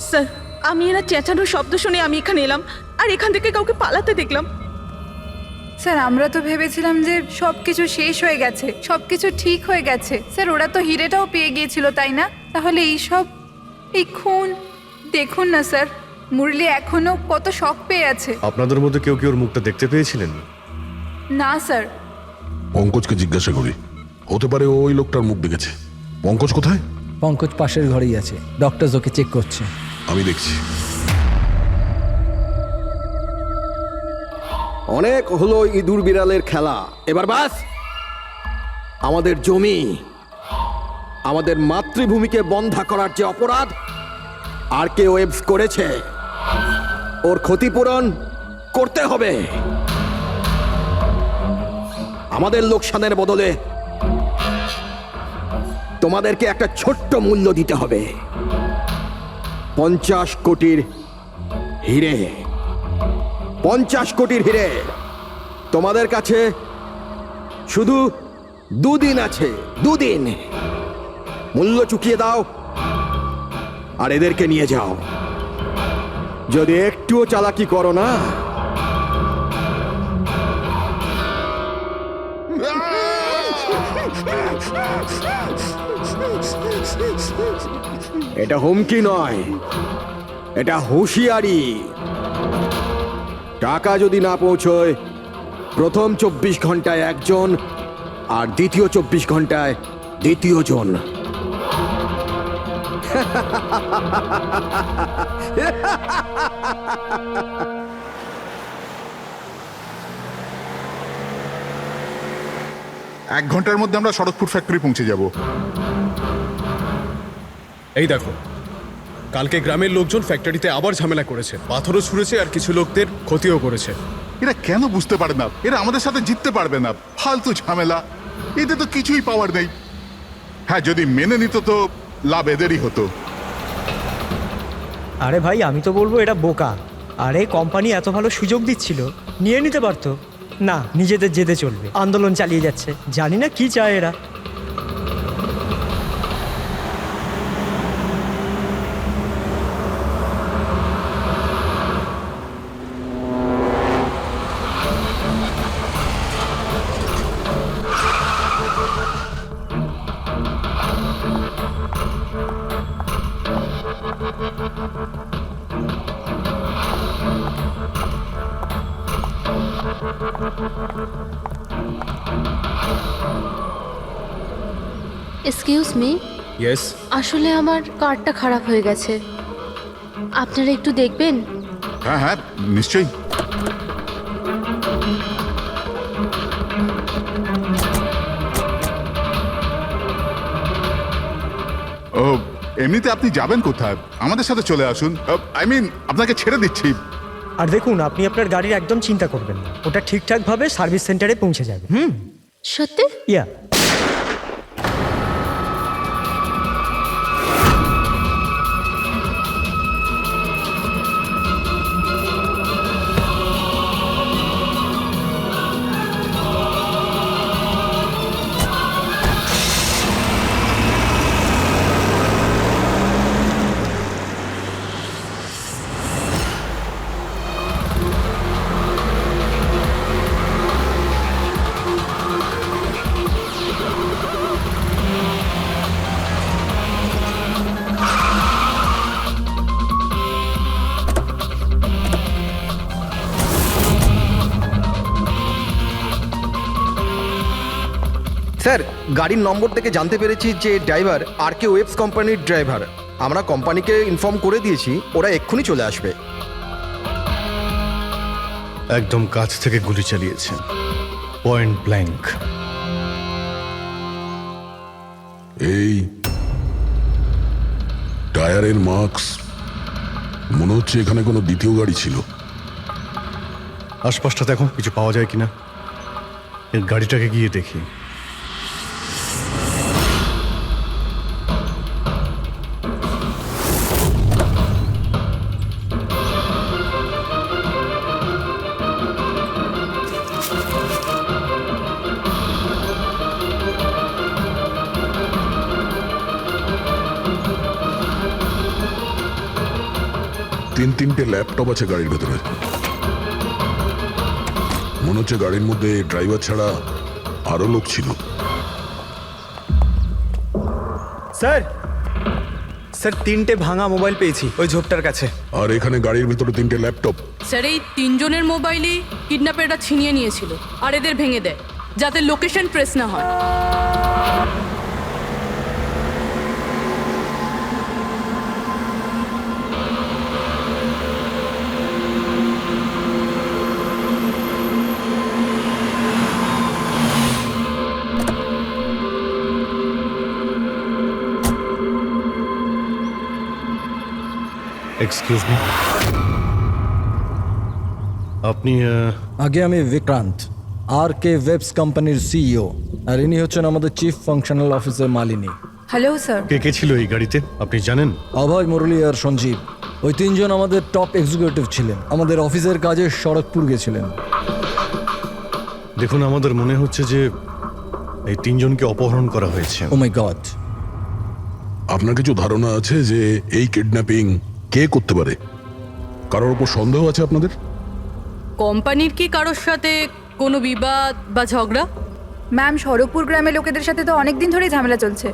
Sir, আমি এরা চেঁচানোর শব্দ শুনে আমি এখানে এলাম, আর এখান থেকে কাউকে পালাতে দেখলাম। স্যার আমরা তো ভেবেছিলাম যে সব কিছু শেষ হয়ে গেছে, সব কিছু ঠিক হয়ে গেছে। স্যার ওরা তো হিরেটাও পেয়ে গিয়েছিল, তাই না? তাহলে এই খুন দেখুন না স্যার, মুরলি এখনো কত শক পেয়ে আছে। আপনাদের মধ্যে কেউ কি ওর মুখটা দেখতে পেয়েছিলেন? না স্যার। পঙ্কজকে জিজ্ঞাসা করি, হতে পারে ওই লোকটার মুখ দেখেছে। পঙ্কজ কোথায়? পঙ্কজ পাশের ঘরেই আছে, ডক্টর ওকে চেক করছে। আমি দেখছি। অনেক হলো ইঁদুর বিড়ালের খেলা, এবার বাস। আমাদের জমি, আমাদের মাতৃভূমিকে বন্ধা করার যে অপরাধ আরকেওয়েবস করেছে, ওর ক্ষতিপূরণ করতে হবে। আমাদের লোকসানের বদলে তোমাদেরকে একটা ছোট্ট মূল্য দিতে হবে। 50 কোটির হিরে। 50 কোটির হিরে। তোমাদের কাছে শুধু 2 দিন আছে, 2 দিন। মূল্য চুকিয়ে দাও আর এদেরকে নিয়ে যাও। যদি একটুও চালাকি করো না, এটা হুমকি নয়, এটা হুঁশিয়ারি। টাকা যদি না পৌঁছয়, প্রথম 24 ঘন্টায় একজন আর দ্বিতীয় 24 ঘন্টায় দ্বিতীয় জন। এক ঘন্টার মধ্যে আমরা শরৎপুর ফ্যাক্টরি পৌঁছে যাব। এই দেখো, কালকে গ্রামের লোকজন ফ্যাক্টরিতে আবার ঝামেলা করেছে, পাথরও ছুঁড়েছে আর কিছু লোকদের ক্ষতিও করেছে। এরা কেন বুঝতে পারে না এরা আমাদের সাথে জিততে পারবে না? ফালতু ঝামেলা, এতে তো কিছুই পাওয়ার নেই। হ্যাঁ, যদি মেনে নিত তো লাভ এদেরই হতো। আরে ভাই, আমি তো বলবো এটা বোকা। আরে কোম্পানি এত ভালো সুযোগ দিচ্ছিল, নিয়ে নিতে পারতো। না, নিজেদের জেদে চলবে, আন্দোলন চালিয়ে যাচ্ছে। জানি না কি চায় এরা। Excuse me, yes. আসলে আমার কার্ডটা খারাপ হয়ে গেছে, আপনারা একটু দেখবেন? হ্যাঁ হ্যাঁ, নিশ্চয়ই। ও, এমনিতে আপনি যাবেন কোথায়? আমাদের সাথে চলে আসুন। আই মিন, আপনাকে ছেড়ে দিচ্ছি। আর দেখুন, আপনি আপনার গাড়ির একদম চিন্তা করবেন না, ওটা ঠিকঠাকভাবে সার্ভিস সেন্টারে পৌঁছে যাবে। সত্যি? ইয়া। স্যার, গাড়ির নম্বর থেকে জানতে পেরেছি যে ড্রাইভার আরকেওয়েবস কোম্পানির ড্রাইভার। আমরা কোম্পানিকে ইনফর্ম করে দিয়েছি, ওরা এক্ষুনি চলে আসবে। একদম কাছ থেকে গুলি চালিয়েছে, পয়েন্ট ব্ল্যাঙ্ক। এই টায়ারের মার্কস, মনে হচ্ছে এখানে কোনো দ্বিতীয় গাড়ি ছিল। আশপাশটা দেখো, কিছু পাওয়া যায় কিনা। এর গাড়িটাকে গিয়ে দেখি। তিনটে ল্যাপটপ আছে গাড়ির ভেতরে। মনে হচ্ছে গাড়ির মধ্যে ড্রাইভার ছাড়া আরো লোক ছিল। স্যার স্যার 3টে ভাঙা মোবাইল পেয়েছি ওই ঝোপটার কাছে। আর এখানে গাড়ির ভেতরে 3টে ল্যাপটপ। স্যার এই 3 জনের মোবাইলই কিডন্যাপাররা ছিনিয়ে নিয়েছিল আর এদের ভেঙে দেয় যাতে লোকেশন ট্রেস না হয়। এক্সকিউজ মি, আপনি আগে আমি বিক্রান্ত, আর কে ওয়েবস কোম্পানির সিইও, আর ইনি হচ্ছেন আমাদের chief functional officer Malini. Hello sir. কে কে ছিল এই গাড়িতে আপনি জানেন? অভয়, মুরলী আর সঞ্জীব, ওই তিনজন আমাদের টপ এক্সিকিউটিভ ছিলেন। আমাদের অফিসের কাজে সড়কপুর গেছিলেন। দেখুন, আমাদের মনে হচ্ছে যে এই তিনজনকে অপহরণ করা হয়েছে। ও মাই গড। আপনার কিছু ধারণা আছে যে এই কিডন্যাপিং কে করতে পারে? কারোর উপর সন্দেহ আছে আপনাদের? কোম্পানির কি কারোর সাথে কোনো বিবাদ বা ঝগড়া? ম্যাম, সরবপুর গ্রামের লোকেদের সাথে তো অনেক দিন ধরেই ঝামেলা চলছে,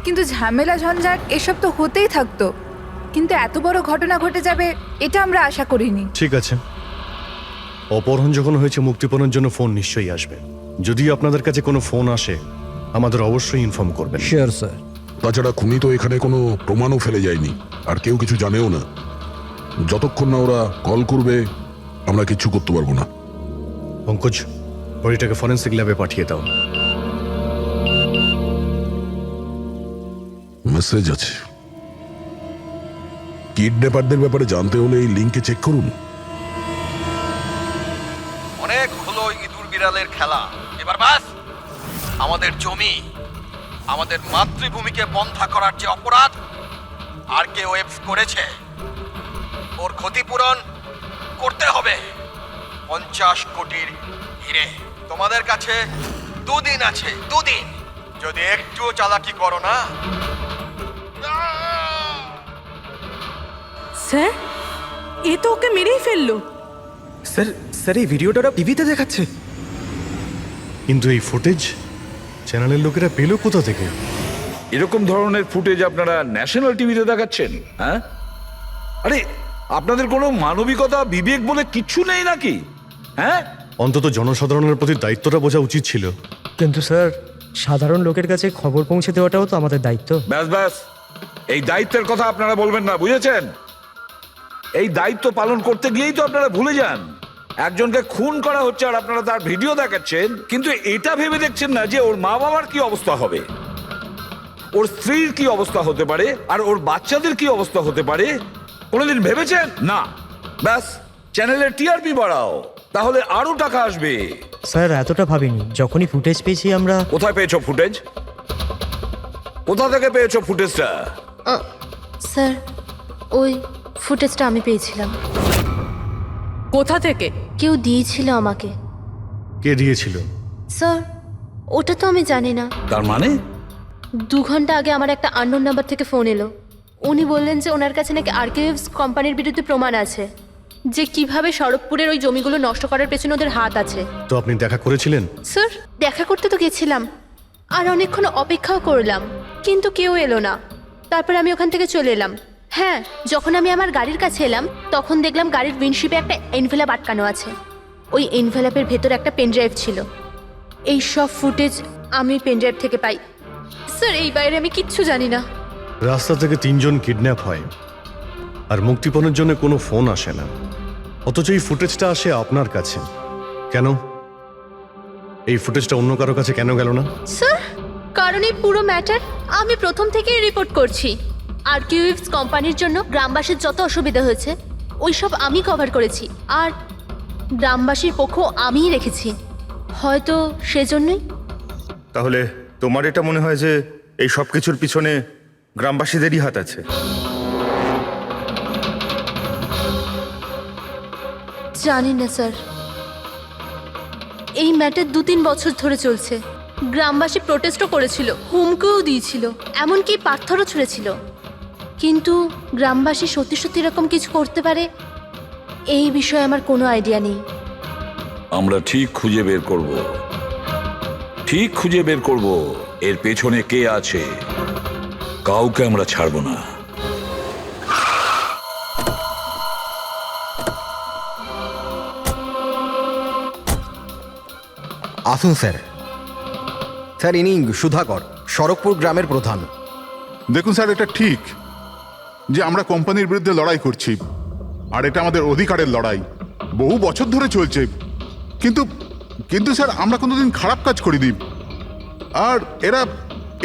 কিন্তু ঝামেলা ঝঞ্ঝাট এসব তো হতেই থাকতো, কিন্তু এত বড় ঘটনা ঘটে যাবে এটা আমরা আশা করিনি। ঠিক আছে, অপহরণ যখন হয়েছে মুক্তিপণের জন্য ফোন নিশ্চয়ই আসবে। যদি আপনাদের কাছে কোনো ফোন আসে আমাদের অবশ্যই ইনফর্ম করবেন। Sure sir. তাছাড়া খুনি তো এখানে কোনো প্রমাণও ফেলে যায়নি, আর কেউ কিছু জানেও না। যতক্ষণ না ওরা কল করবে আমরা কিচ্ছু করতে পারবো না। পঙ্কজ, বডিটাকে ফরেন্সিক ল্যাবে পাঠিয়ে দাও। মেসেজ আছে। কিডন্যাপারদের ব্যাপারে জানতে হলে এই লিঙ্কে চেক করুন। অনেক হলো ইঁদুর বিড়ালের খেলা, এবার বাস। আমাদের জমি, আমাদের মাতৃভূমিকে বন্ধা করার যে অপরাধ আর কে ওয়েবস করেছে ওর ক্ষতিপূরণ করতে হবে 50 কোটির হিরে। তোমাদের কাছে 2 দিন আছে, 2 দিন। যদি একটু চালাকি করো না। স্যার, এ তো ওকে মেরেই ফেললো। স্যার স্যার এই ভিডিওটা ওরা টিভিতে দেখাচ্ছে। কিন্তু এই ফুটেজ চ্যানেলের লোকেরা পেল কোথা থেকে? এরকম ধরনের ফুটেজ আপনারা ন্যাশনাল টিভিতে দেখাচ্ছেন? হ্যাঁ, আরে আপনাদের কোনো মানবিকতা বিবেক বলে কিচ্ছু নেই নাকি? হ্যাঁ, অন্তত জনসাধারণের প্রতি দায়িত্বটা বোঝা উচিত ছিল। কিন্তু স্যার, সাধারণ লোকের কাছে খবর পৌঁছে দেওয়াটাও তো আমাদের দায়িত্ব। ব্যাস ব্যাস, এই দায়িত্বের কথা আপনারা বলবেন না, বুঝেছেন? এই দায়িত্ব পালন করতে গিয়েই তো আপনারা ভুলে যান একজনকে খুন করা হচ্ছে আর আপনারা তার ভিডিও দেখাচ্ছেন, কিন্তু এটা ভেবে দেখছেন না যে ওর মা বাবার কি অবস্থা হবে, ওর স্ত্রীর কি অবস্থা হতে পারে, আর ওর বাচ্চাদের কি অবস্থা হতে পারে। কোনোদিন ভেবেছেন না? ব্যাস, চ্যানেলের টিআরপি বাড়াও, তাহলে আরো টাকা আসবে। স্যার, এতটা ভাবিনি। যখনই ফুটেজ পেয়েছি আমরা। কোথায় পেয়েছো ফুটেজ? কোথা থেকে পেয়েছো ফুটেজটা? স্যার, ওই ফুটেজটা আমি পেয়েছিলাম। কোথা থেকে? কেউ দিয়েছিল আমাকে। কে দিয়েছিল? স্যার, ওটা তো আমি জানি না। তার মানে 2 ঘন্টা আগে আমার একটা আননোন নাম্বার থেকে ফোন এলো। উনি বললেন যে ওনার কাছে নাকি আরকেএভস কোম্পানির বিরুদ্ধে প্রমাণ আছে, যে কিভাবে সড়কপুরের ওই জমিগুলো নষ্ট করার পেছনে ওদের হাত আছে। তো আপনি দেখা করেছিলেন? স্যার, দেখা করতে তো গেছিলাম, আর অনেকক্ষণ অপেক্ষাও করলাম, কিন্তু কেউ এলো না। তারপর আমি ওখান থেকে চলে এলাম। হ্যাঁ, যখন আমি আমার গাড়ির কাছে এলাম তখন দেখলাম গাড়ির উইন্ডশিপে একটা এনভেলাপ আটকানো আছে। ওই এনভেলাপের ভেতর একটা পেনড্রাইভ ছিল। এই সব ফুটেজ আমি পেনড্রাইভ থেকে পাই। স্যার, এই বাইরে আমি কিচ্ছু জানি না। রাস্তা থেকে 3 জন কিডন্যাপ হয় আর মুক্তিপণের জন্য কোনো ফোন আসে না, অথচ এই ফুটেজটা আসে আপনার কাছে। কেন এই ফুটেজটা অন্য কারো কাছে কেন গেল না? স্যার, কারণ এই পুরো ম্যাটার আমি প্রথম থেকেই রিপোর্ট করছি। আরকেএভস কোম্পানির জন্য গ্রামবাসীর যত অসুবিধা হয়েছে ওই সব আমি কভার করেছি, আর গ্রামবাসীর পক্ষ আমিই রেখেছি। হয়তো সেজন্যই। তাহলে তোমার এটা মনে হয় যে এই সব কিছুর পিছনে গ্রামবাসীদেরই হাত আছে? জানি না স্যার, এই ম্যাটার 2-3 বছর ধরে চলছে। গ্রামবাসী প্রোটেস্টও করেছিল, হুমকিও দিয়েছিল, এমনকি পাথরও ছুঁড়েছিল, কিন্তু গ্রামবাসী সত্যি সত্যি এরকম কিছু করতে পারে এই বিষয়ে আমার কোনো আইডিয়া নেই। আমরা ঠিক খুঁজে বের করব, ঠিক খুঁজে বের করব এর পেছনে কে আছে। কাউকে আমরা ছাড়বো না। আসুন স্যার। স্যার, ইনি সুধাকর, শরৎপুর গ্রামের প্রধান। দেখুন স্যার, এটা ঠিক যে আমরা কোম্পানির বিরুদ্ধে লড়াই করছি, আর এটা আমাদের অধিকারের লড়াই, বহু বছর ধরে চলছে। কিন্তু কিন্তু স্যার, আমরা কোনোদিন খারাপ কাজ করিনি, আর এরা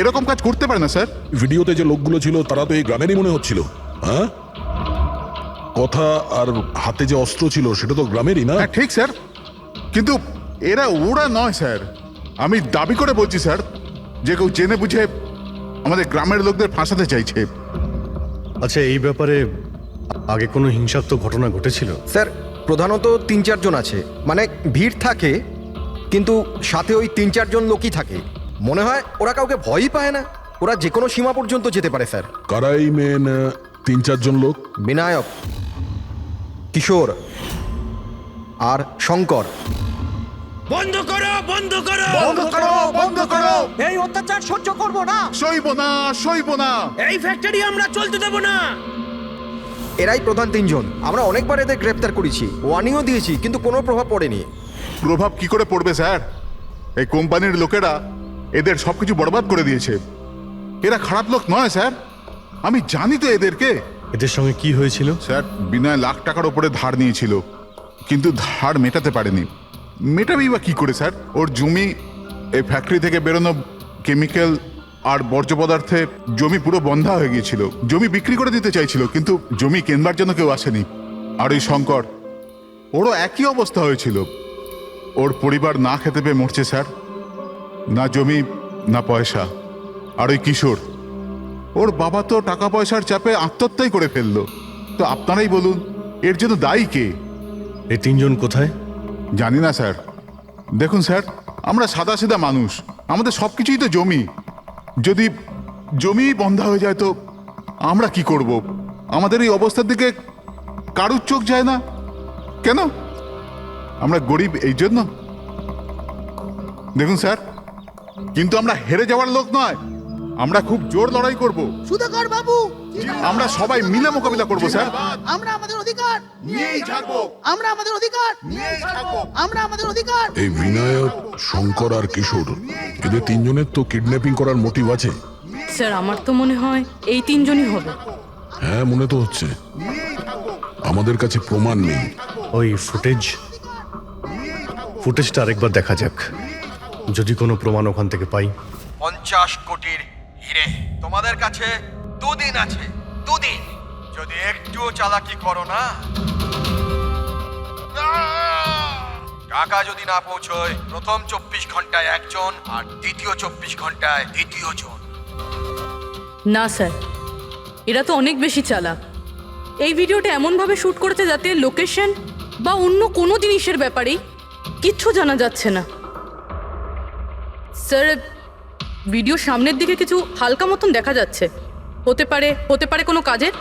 এরকম কাজ করতে পারে না স্যার। ভিডিওতে যে লোকগুলো ছিল তারা তো এই গ্রামেরই মনে হচ্ছিল। হ্যাঁ, কথা আর হাতে যে অস্ত্র ছিল সেটা তো গ্রামেরই না? হ্যাঁ ঠিক স্যার, কিন্তু ওরা নয় স্যার। আমি দাবি করে বলছি স্যার যে কেউ জেনে বুঝে আমাদের গ্রামের লোকদের ফাঁসাতে চাইছে। আচ্ছা, এই ব্যাপারে আগে কোনো হিংসাত্মক ঘটনা ঘটেছিল? স্যার, প্রধানত 3-4 জন আছে, মানে ভিড় থাকে কিন্তু সাথে ওই 3-4 জন লোকই থাকে। মনে হয় ওরা কাউকে ভয়ই পায় না, ওরা যে কোনো সীমা পর্যন্ত যেতে পারে স্যার। কারাই মেন 3-4 জন লোক? বিনায়ক, কিশোর আর শঙ্কর। বন্ধ করো, বন্ধ করো, বন্ধ করো, বন্ধ করো! এই অত্যাচার সহ্য করব না। সইব না, সইব না! এই ফ্যাক্টরি আমরা চলতে দেব না। এরাই প্রধান 3 জন। আমরা অনেকবার এদের গ্রেপ্তার করেছি, ওয়ার্নিংও দিয়েছি, কিন্তু কোনো প্রভাব পড়েনি। প্রভাব কি করে পড়বে স্যার? এই কোম্পানির লোকেরা এদের সবকিছু বরবাদ করে দিয়েছে। এরা খারাপ লোক নয় স্যার, আমি জানি তো এদেরকে। এদের সঙ্গে কি হয়েছিল? স্যার, বিনয় লাখ টাকার উপরে ধার নিয়েছিল, কিন্তু ধার মেটাতে পারেনি। মেটাবেই বা কি করে স্যার? ওর জমি, এই ফ্যাক্টরি থেকে বেরোনো কেমিক্যাল আর বর্জ্য পদার্থে জমি পুরো বন্ধা হয়ে গিয়েছিল। জমি বিক্রি করে দিতে চাইছিল, কিন্তু জমি কেনবার জন্য কেউ আসেনি। আর ওই শঙ্কর, ওরও একই অবস্থা হয়েছিল। ওর পরিবার না খেতে পেয়ে মরছে স্যার, না জমি না পয়সা। আর ওই কিশোর, ওর বাবা তো টাকা পয়সার চাপে আত্মহত্যাই করে ফেললো। তো আপনারাই বলুন, এর জন্য দায়ী কে? এই 3 জন কোথায়? জানি না স্যার। দেখুন স্যার, আমরা সাদাসিধা মানুষ, আমাদের সব কিছুই তো জমি। যদি জমি বন্ধ হয়ে যায় তো আমরা কি করব? আমাদের এই অবস্থার দিকে কারুর চোখ যায় না কেন? আমরা গরিব এই জন্য? দেখুন স্যার, কিন্তু আমরা হেরে যাওয়ার লোক নয়, আমরা খুব জোর লড়াই করব। সুধাকর বাবু, আমরা সবাই মিলে মোকাবিলা করব স্যার। আমরা আমাদের অধিকার নিয়েই ছাড়বো, আমরা আমাদের অধিকার নিয়েই ছাড়বো। আমরা আমাদের অধিকার। এই বিনায়ক, শঙ্কর আর কিশোর, এদের 3 জনের তো কিডন্যাপিং করার মোটিভ আছে। স্যার, আমার তো মনে হয় এই 3 জনই হবে। হ্যাঁ, মনে তো হচ্ছে। আমাদের কাছে প্রমাণ নেই। ওই ফুটেজটা আরেকবার দেখা যাক, যদি কোনো প্রমাণ ওখান থেকে পাই। 50 কোটির হিরে তোমাদের কাছে 2 দিন আছে, 2 দিন। যদি একটুও চালাকি করো না, টাকা যদি না পৌঁছয়, প্রথম 24 ঘন্টায় একজন আর দ্বিতীয় 24 ঘন্টায় দ্বিতীয় জন। না স্যার, এরা তো অনেক বেশি চালাক। এই ভিডিওটা এমনভাবে শ্যুট করেছে যাতে লোকেশন বা অন্য কোনো জিনিসের ব্যাপারেই কিচ্ছু জানা যাচ্ছে না। স্যার, ভিডিও সামনের দিকে কিছু হালকা মতন দেখা যাচ্ছে। হতে পারে কোনো কাজের।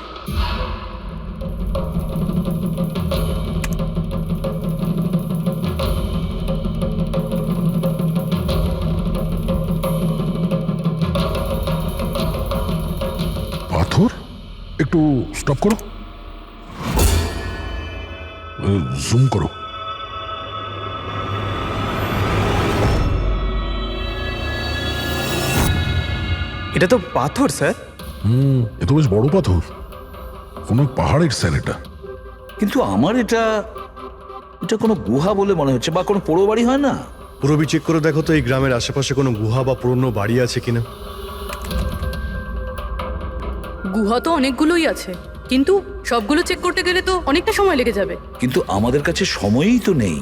পাথর? একটু স্টপ করো, জুম করো। এটা তো পাথর স্যার। এ তো বেশ বড় পাথর, কোনো পাহাড়ের স্যার এটা। কিন্তু আমার এটা কোনো গুহা বলে মনে হচ্ছে, বা কোনো পোড়ো বাড়ি হয় না? পুরবি চেক করে দেখো তো এই গ্রামের আশেপাশে কোনো গুহা বা পুরনো বাড়ি আছে কিনা। গুহা তো অনেকগুলোই আছে, কিন্তু সবগুলো চেক করতে গেলে তো অনেকটা সময় লেগে যাবে। কিন্তু আমাদের কাছে সময়ই তো নেই,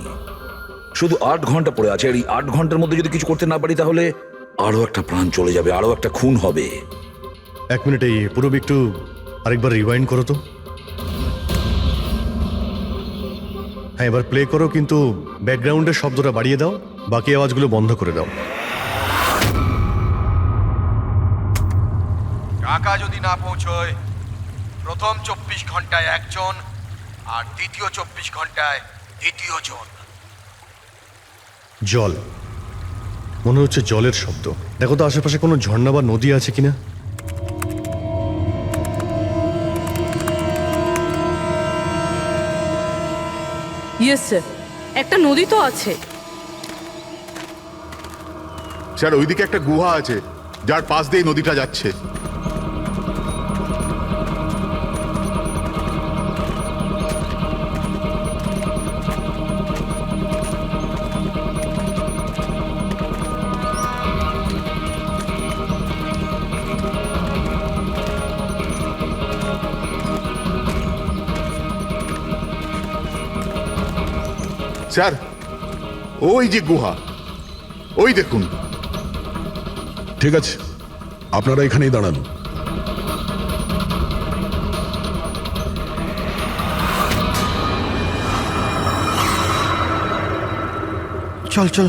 শুধু 8 ঘন্টা পড়ে আছে। আর এই 8 ঘন্টার মধ্যে যদি কিছু করতে না পারি, তাহলে আরো একটা প্রাণ চলে যাবে, আরো একটা খুন হবে। 1 মিনিট, এই পুরবি একটু আরেকবার রিওয়াইন্ড করো তো। হ্যাঁ, এবার প্লে করো, কিন্তু ব্যাকগ্রাউন্ডের শব্দটা বাড়িয়ে দাও, বাকি আওয়াজগুলো বন্ধ করে দাও। টাকা যদি না পৌঁছয়, প্রথম 24 ঘন্টায় একজন আর দ্বিতীয় 24 ঘন্টায় দ্বিতীয় জন। জল, মনে হচ্ছে জলের শব্দ। দেখো তো আশেপাশে কোনো ঝর্ণা বা নদী আছে কিনা। ইয়েস স্যার, একটা নদী তো আছে। স্যার ওইদিকে একটা গুহা আছে যার পাশ দিয়ে নদীটা যাচ্ছে। স্যার ওই যে গুহা, ওই দেখুন। ঠিক আছে, আপনারা এখানেই দাঁড়ান। চল চল।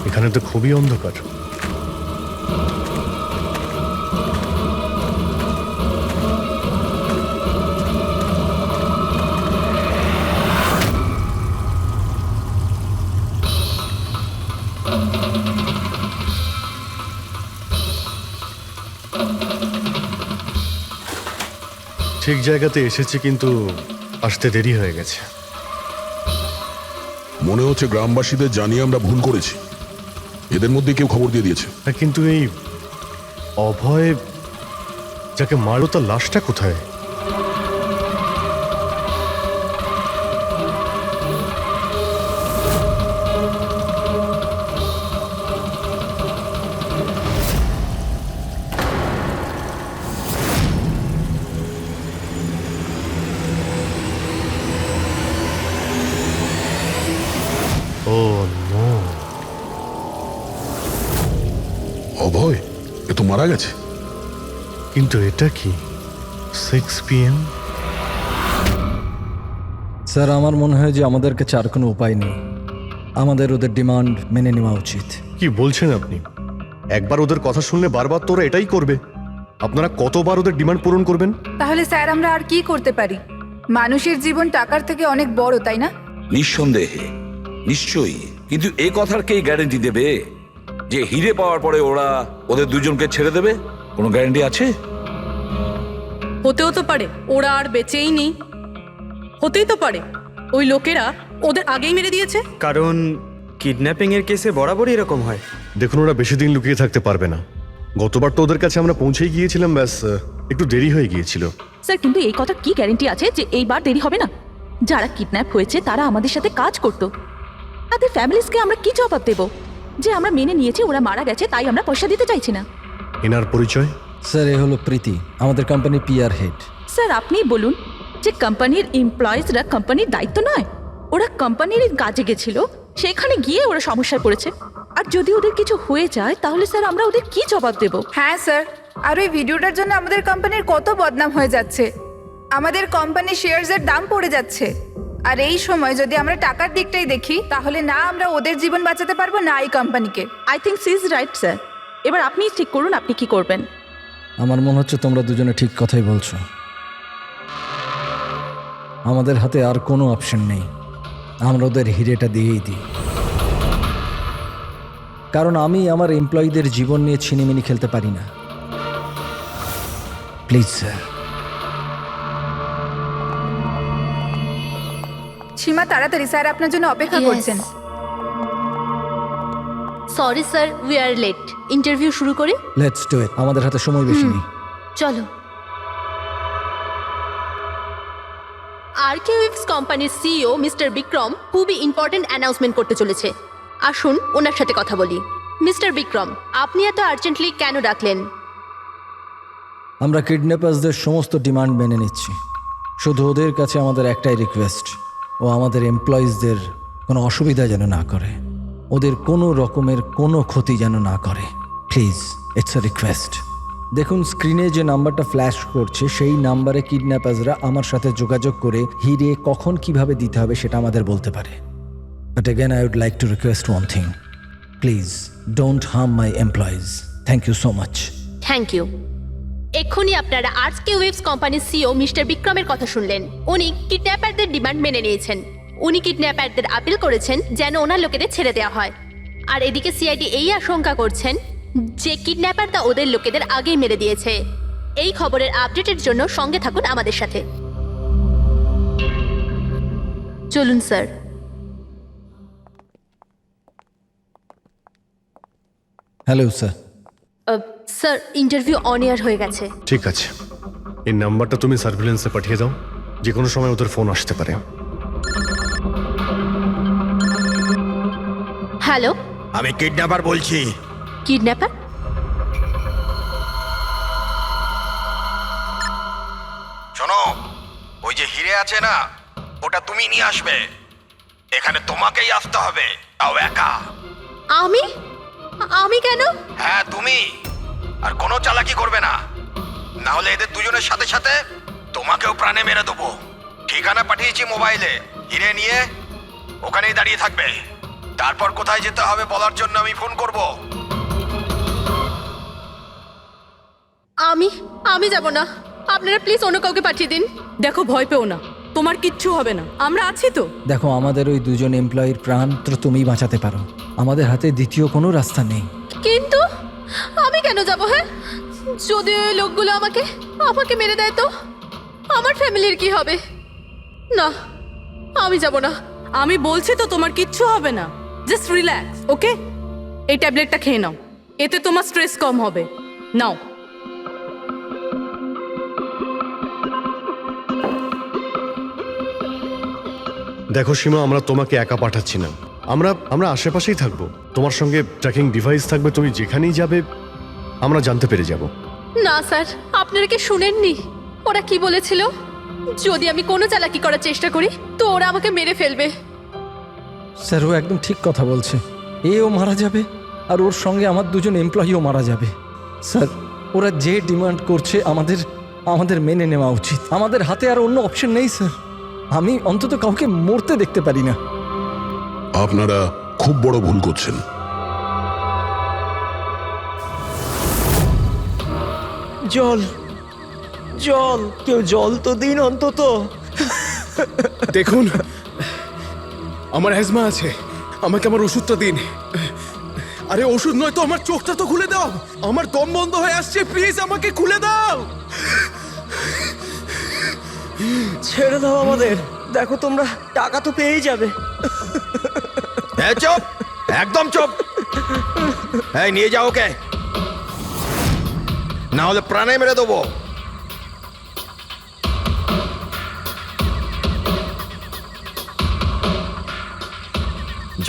এখানে তো খুবই অন্ধকার। ঠিক জায়গাতে এসেছি, কিন্তু আসতে দেরি হয়ে গেছে। মনে হচ্ছে গ্রামবাসীদের জানিয়ে আমরা ভুল করেছি। এদের মধ্যে কেউ খবর দিয়ে দিয়েছে। হ্যাঁ, কিন্তু এই অভয় যাকে মারলো তার লাশটা কোথায়? ও নো, অভয় এ তো মারা গেছে। কিন্তু এটা কি 6 PM? স্যার, আমার মনে হয় যে আমাদের কাছে আর কোনো উপায় নেই। আমাদের ওদের ডিমান্ড মেনে নেওয়া উচিত। কি বলছেন আপনি? একবার ওদের কথা শুনলে বারবার তোরা এটাই করবে? আপনারা কতবার ওদের ডিমান্ড পূরণ করবেন? তাহলে স্যার আমরা আর কি করতে পারি? মানুষের জীবন টাকার থেকে অনেক বড়, তাই না? নিঃসন্দেহে, নিশ্চয়ই। কিন্তু এ কথার কে গ্যারেন্টি দেবে যে হিরে পাওয়ার পরে ওরা ওদের দুজনকে ছেড়ে দেবে? কোনো গ্যারেন্টি আছে? হতেও তো পারে ওরা আর বেঁচেই নেই। হতেই তো পারে ওই লোকেরা ওদের আগেই মেরে দিয়েছে। কারণ কিডন্যাপিং এর কেসে বরাবরই এরকম হয়। দেখুন, ওরা বেশি দিন লুকিয়ে থাকতে পারবে না। গতবার তো ওদের কাছে আমরা পৌঁছেই গিয়েছিলাম, ব্যাস একটু দেরি হয়ে গিয়েছিল। স্যার, কিন্তু এই কথা কি গ্যারেন্টি আছে যে এইবার দেরি হবে না? যারা কিডন্যাপ হয়েছে তারা আমাদের সাথে কাজ করতো। তাদের ফ্যামিলিজকে আমরা কি জবাব দেব যে আমরা মেনে নিয়েছি ওরা মারা গেছে, তাই আমরা পয়সা দিতে চাইছি না? এনার পরিচয়? স্যার, এ হলো প্রীতি, আমাদের কোম্পানির পিআর হেড। স্যার, আপনি বলুন যে কোম্পানির এমপ্লয়িজরা কোম্পানির দায়িত্ব নয়? ওরা কোম্পানির কাজে গেছিল, সেখানে গিয়ে ওরা সমস্যায় পড়েছে। আর যদি ওদের কিছু হয়ে যায় তাহলে স্যার আমরা ওদের কি জবাব দেব? হ্যাঁ স্যার, আর ওই ভিডিওটার জন্য আমাদের কোম্পানির কত বদনাম হয়ে যাচ্ছে। আমাদের কোম্পানির শেয়ারসের দাম পড়ে যাচ্ছে। আর এই সময় যদি আমরা টাকার দিকটাই দেখি, তাহলে না আমরা ওদের জীবন বাঁচাতে পারবো, না এই কোম্পানিকে। I think she is right sir. এবার আপনি ঠিক করুন আপনি কি করবেন। আমার মনে হচ্ছে তোমরা দুজনে ঠিক কথাই বলছো। আমাদের হাতে আর কোনো অপশন নেই, আমরা ওদের হিরেটা দিয়েই দিই। কারণ আমি আমার এমপ্লয়ীদের জীবন নিয়ে ছিনিমিনি খেলতে পারি না। Please sir. সীমা, তাড়াতাড়ি, স্যার আপনার জন্য অপেক্ষা করছেন। Sorry sir, we are late. Interview শুরু করি। লেটস ডু ইট, আমাদের হাতে সময় বেশি নেই। চলো। আরকেওয়েভস কোম্পানির সিইও মিস্টার বিক্রম খুবই ইম্পর্টেন্ট অ্যানাউন্সমেন্ট করতে চলেছে। আসুন ওনার সাথে কথা বলি। মিস্টার বিক্রম, আপনি এত আর্জেন্টলি কেন ডাকলেন? আমরা কিডন্যাপার্সদের সমস্ত ডিমান্ড মেনে নিচ্ছি। শুধু ওদের কাছে আমাদের একটাই রিকোয়েস্ট, ও আমাদের এমপ্লয়িজদের কোনো অসুবিধা যেন না করে, ওদের কোনো রকমের কোনো ক্ষতি যেন না করে। Please, it's a request. দেখুন, স্ক্রিনে যে নাম্বারটা ফ্ল্যাশ করছে সেই নাম্বারে কিডন্যাপার্সরা আমার সাথে যোগাযোগ করে হিরে কখন কিভাবে দিতে হবে সেটা আমাদের বলতে পারে। But again I would like to request one thing, please don't harm my employees. Thank you so much. Thank you. এক্ষুনি আপনারা আরকে ওয়েবস কোম্পানির সিও মিস্টার বিক্রমের কথা শুনলেন। উনি কিডন্যাপারদের ডিমান্ড মেনে নিয়েছেন। উনি কিডন্যাপারদের আপিল করেছেন যেন ওনার লোকেদের ছেড়ে দেওয়া হয়। আর এদিকে সিআইডি এই আশঙ্কা করছেন যে কিডন্যাপাররা ওদের লোকেদের আগেই মেরে দিয়েছে। এই খবরের আপডেটের জন্য সঙ্গে থাকুন আমাদের সাথে। চলুন sir. Hello sir. Sir interview on air হয়ে গেছে। ঠিক আছে, এই নাম্বারটা তুমি সার্ভিলেন্সে পাঠিয়ে দাও, যে কোনো সময় ওদের ফোন আসতে পারে। হ্যালো, আমি কিডন্যাপার বলছি। কিডন্যাপার? শোনো, ওই যে হিরে আছে না, ওটা তুমি নিয়ে আসবে। এখানে তোমাকেই আসতে হবে, তাও একা। আমি? আমি কেন? হ্যাঁ তুমি, আর কোনো চালাকি করবে না, না হলে এদের দুজনের সাথে সাথে তোমাকেও প্রাণে মেরে দেবো। ঠিকানা পাঠিয়েছি মোবাইলে, হিরে নিয়ে ওখানেই দাঁড়িয়ে থাকবে। তারপর কোথায় যেতে হবে বলার জন্য আমি ফোন করব। আমি যাব না। আপনারা প্লিজ অন্য কাউকে পাঠিয়ে দিন। দেখো, ভয় পেও না, তোমার কিচ্ছু হবে না, আমরা আছি তো। দেখো, আমাদের ওই দুজন এমপ্লয়ির প্রাণ তো তুমিই বাঁচাতে পারো, আমাদের হাতে দ্বিতীয় কোনো রাস্তা নেই। কিন্তু আমি কেন যাব? হ্যাঁ, যদি ওই লোকগুলো আমাকে মেরে দেয় তো আমার ফ্যামিলির কি হবে? না, আমি যাব না। আমি বলছি তো তোমার কিচ্ছু হবে না, জাস্ট রিল্যাক্স, ওকে? এই ট্যাবলেটটা খেয়ে নাও, এতে তোমার স্ট্রেস কম হবে। নাও। দেখো সীমা, আমরা তোমাকে একা পাঠাচ্ছি না, আমরা আশেপাশেই থাকবো। তোমার সঙ্গে ট্র্যাকিং ডিভাইস থাকবে, তুমি যেখানেই যাবে আমরা জানতে পেরে যাব। না স্যার, আপনারা কি শুনেননি ওরা কি বলেছিল? যদি আমি কোনো চালাকি করার চেষ্টা করি তো ওরা আমাকে মেরে ফেলবে। স্যার, ও একদম ঠিক কথা বলছে। এও মারা যাবে আর ওর সঙ্গে আমার দুজন এমপ্লয়িও মারা যাবে। স্যার, ওরা যে ডিমান্ড করছে আমাদের মেনে নেওয়া উচিত। আমাদের হাতে আর অন্য অপশন নেই স্যার। আমি অন্তত কাউকে মরতে দেখতে পারি না। আপনারা খুব বড় ভুল করছেন। জল, জল, কেউ জল তো দিন অন্তত। দেখুন, আমার অ্যাজমা আছে, আমাকে আমার ওষুধটা দিন। আরে ওষুধ নয় তো, আমার চোখটা তো খুলে দাও, আমার দম বন্ধ হয়ে আসছে, প্লিজ আমাকে খুলে দাও। ছেড়ে দাও আমাদের, দেখো তোমরা টাকা তো পেয়েই যাবে। চুপ, একদম চুপ। এই নিয়ে যাও ওকে, না হলে প্রাণে মেরে দেবো।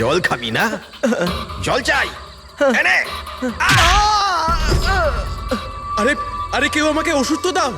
জল খাবি না? জল চাই, এনে। আরে আরে কেউ আমাকে ওষুধ তো দাও।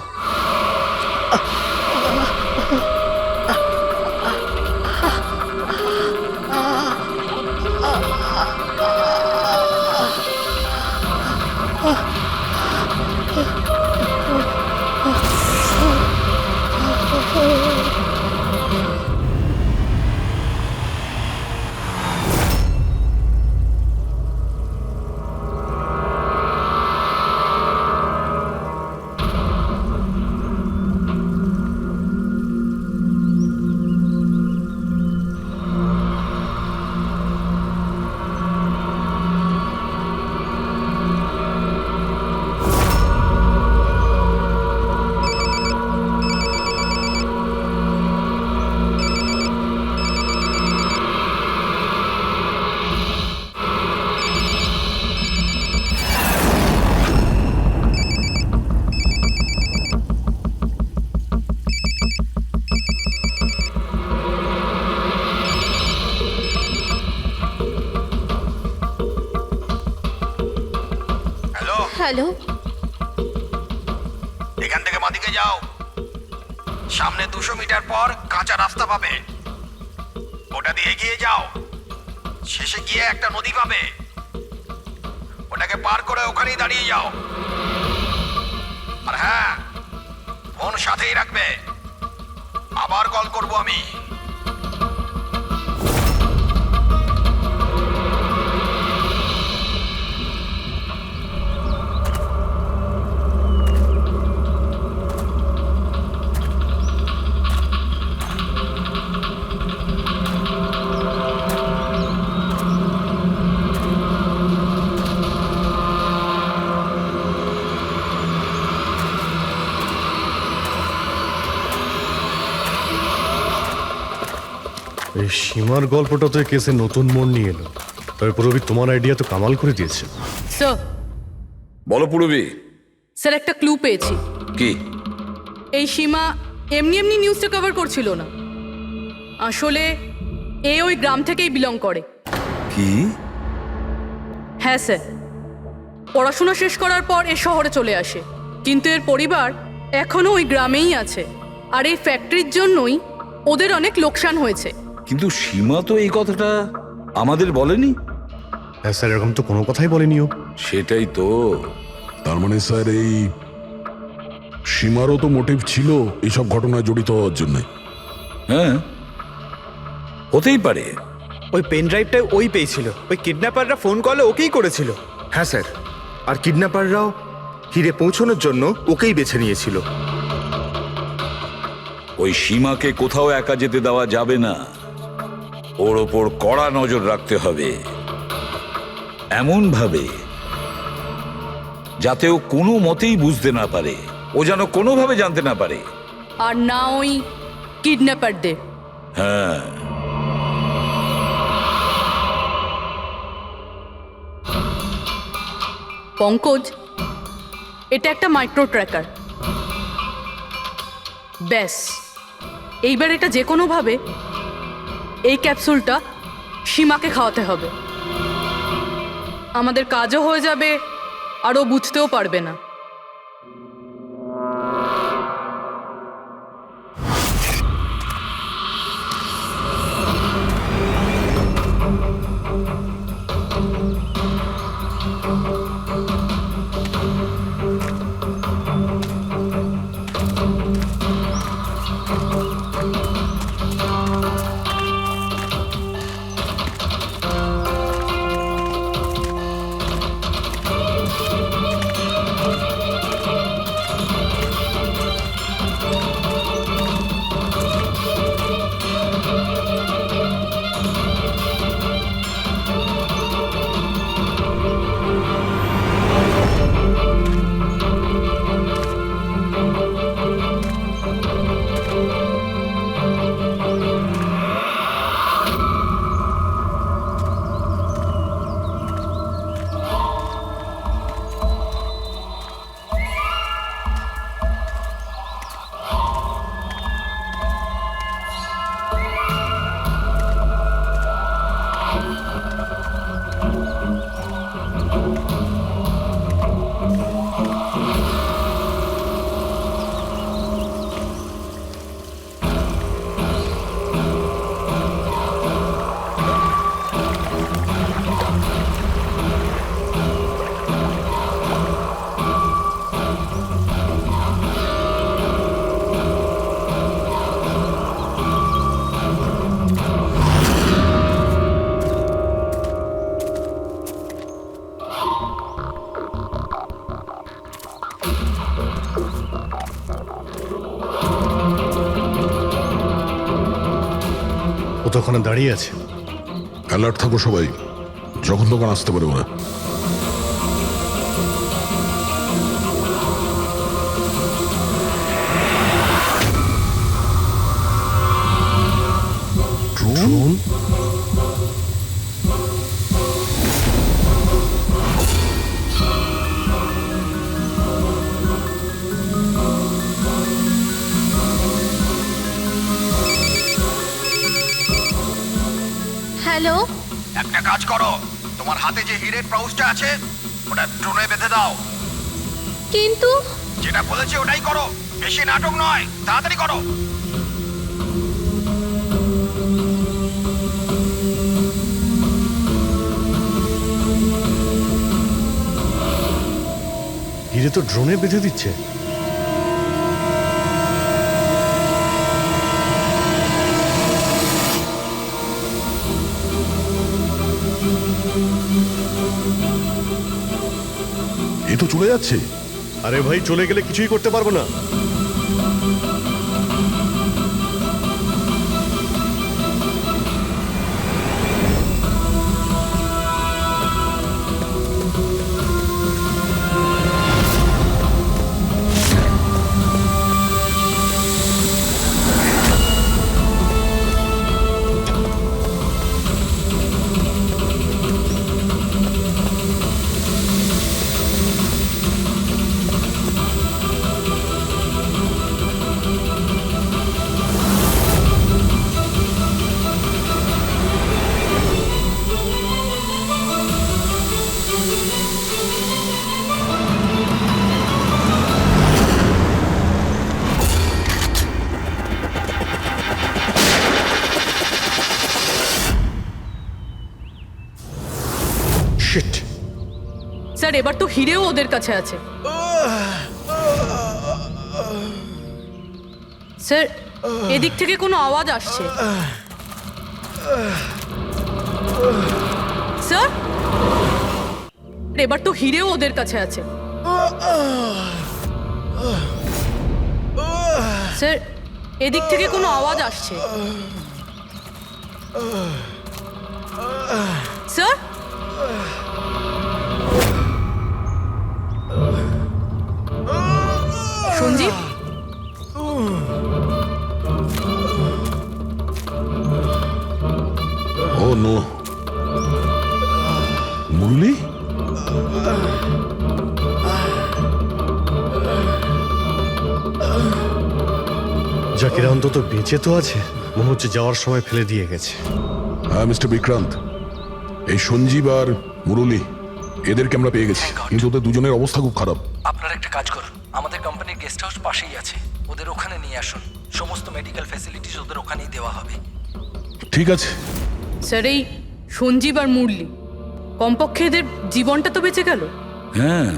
হ্যালো, এখান থেকে বাঁদিকে যাও, সামনে 200 মিটার পর কাঁচা রাস্তা পাবে, ওটা দিয়ে এগিয়ে যাও। শেষে গিয়ে একটা নদী পাবে, ওটাকে পার করে ওখানেই দাঁড়িয়ে যাও। আর হ্যাঁ, ফোন সাথেই রাখবে, আবার কল করব আমি। এই সীমার গল্পটা তো এই কেসে নতুন মোড় নিয়ে এলো। তবে পুরবি তোমার আইডিয়া তো কামাল করে দিয়েছে। স্যার বলো পুরবি। স্যার একটা ক্লু পেয়েছি। কি? এই সীমা এমনি এমনি নিউজটা কভার করছিল না, আসলে এ ওই গ্রাম থেকেই বিলং করে। কি? হ্যাঁ স্যার, পড়াশোনা শেষ করার পর এ শহরে চলে আসে, কিন্তু এর পরিবার এখনো ওই গ্রামেই আছে। আর এই ফ্যাক্টরির জন্যই ওদের অনেক লোকসান হয়েছে। কিন্তু সীমা তো এই কথাটা আমাদের বলেনি। হ্যাঁ স্যার, এরকম তো কোনো কথাই বলেনি ও। সেটাই তো। তার মানে স্যার এই সীমারও তো মোটিভ ছিল এইসব ঘটনায় জড়িত হওয়ার জন্য। হ্যাঁ, হতেই পারে। ওই পেন ড্রাইভটাই ওই পেয়েছিল, ওই কিডন্যাপাররা ফোন কলে ওকেই করেছিল। হ্যাঁ স্যার, আর কিডন্যাপাররাও হিরে পৌঁছানোর জন্য ওকেই বেছে নিয়েছিল। ওই সীমাকে কোথাও একা যেতে দেওয়া যাবে না, ওর ওপর কড়া নজর রাখতে হবে, এমন ভাবে যাতে ও কোনো মতেই বুঝতে না পারে, ও যেন কোনোভাবে জানতে না পারে। আর না ওই কিডন্যাপারদের। হ্যাঁ, পঙ্কজ, এটা একটা মাইক্রো ট্র্যাকার। ব্যাস, এইবার এটা যে কোনোভাবে এই ক্যাপসুলটা সীমাকে খাওয়াতে হবে। আমাদের কাজও হয়ে যাবে, আর ও বুঝতেও পারবে না। ও তো ওখানে দাঁড়িয়ে আছে। অ্যালার্ট থাকো সবাই, যখন তখন আসতে পারে ওরা। ড্রোন? হ্যালো, একটা কাজ করো, তোমার হাতে যে হিরের পাউচটা আছে ওটা ড্রোনে বেঁধে দাও। কিন্তু যেটা বলেছি ওটাই করো, বেশি নাটক নয়, তাড়াতাড়ি করো। হিরে তো ড্রোনে বেঁধে দিচ্ছে। এ তো চলে যাচ্ছে। আরে ভাই, চলে গেলে কিছুই করতে পারবো না। এবার তো হিরেও ওদের কাছে আছে। স্যার, এদিক থেকে কোনো আওয়াজ আসছে। স্যার, এবার তো হিরেও ওদের কাছে আছে। স্যার, এদিক থেকে কোনো আওয়াজ আসছে। স্যার, সঞ্জীব, ও নো, মুরলি? জাকিরা অন্তত বেঁচে তো আছে, মনে হচ্ছে যাওয়ার সময় ফেলে দিয়ে গেছে। হ্যাঁ মিস্টার বিক্রান্ত, এই সঞ্জীব আর মুরলি এদেরকে আমরা পেয়ে গেছি, কিন্তু ওদের দুজনের অবস্থা খুব খারাপ। আপনারা একটা কাজ করুন, আমাদের কোম্পানির গেস্ট হাউস পাশেই আছে, ওদের ওখানে নিয়ে আসুন। সমস্ত মেডিকেল ফ্যাসিলিটিস ওদের ওখানেই দেওয়া হবে। ঠিক আছে। স্যার, এই সঞ্জীব আর মুরলি, কমপক্ষে এদের জীবনটা তো বেঁচে গেল। হ্যাঁ,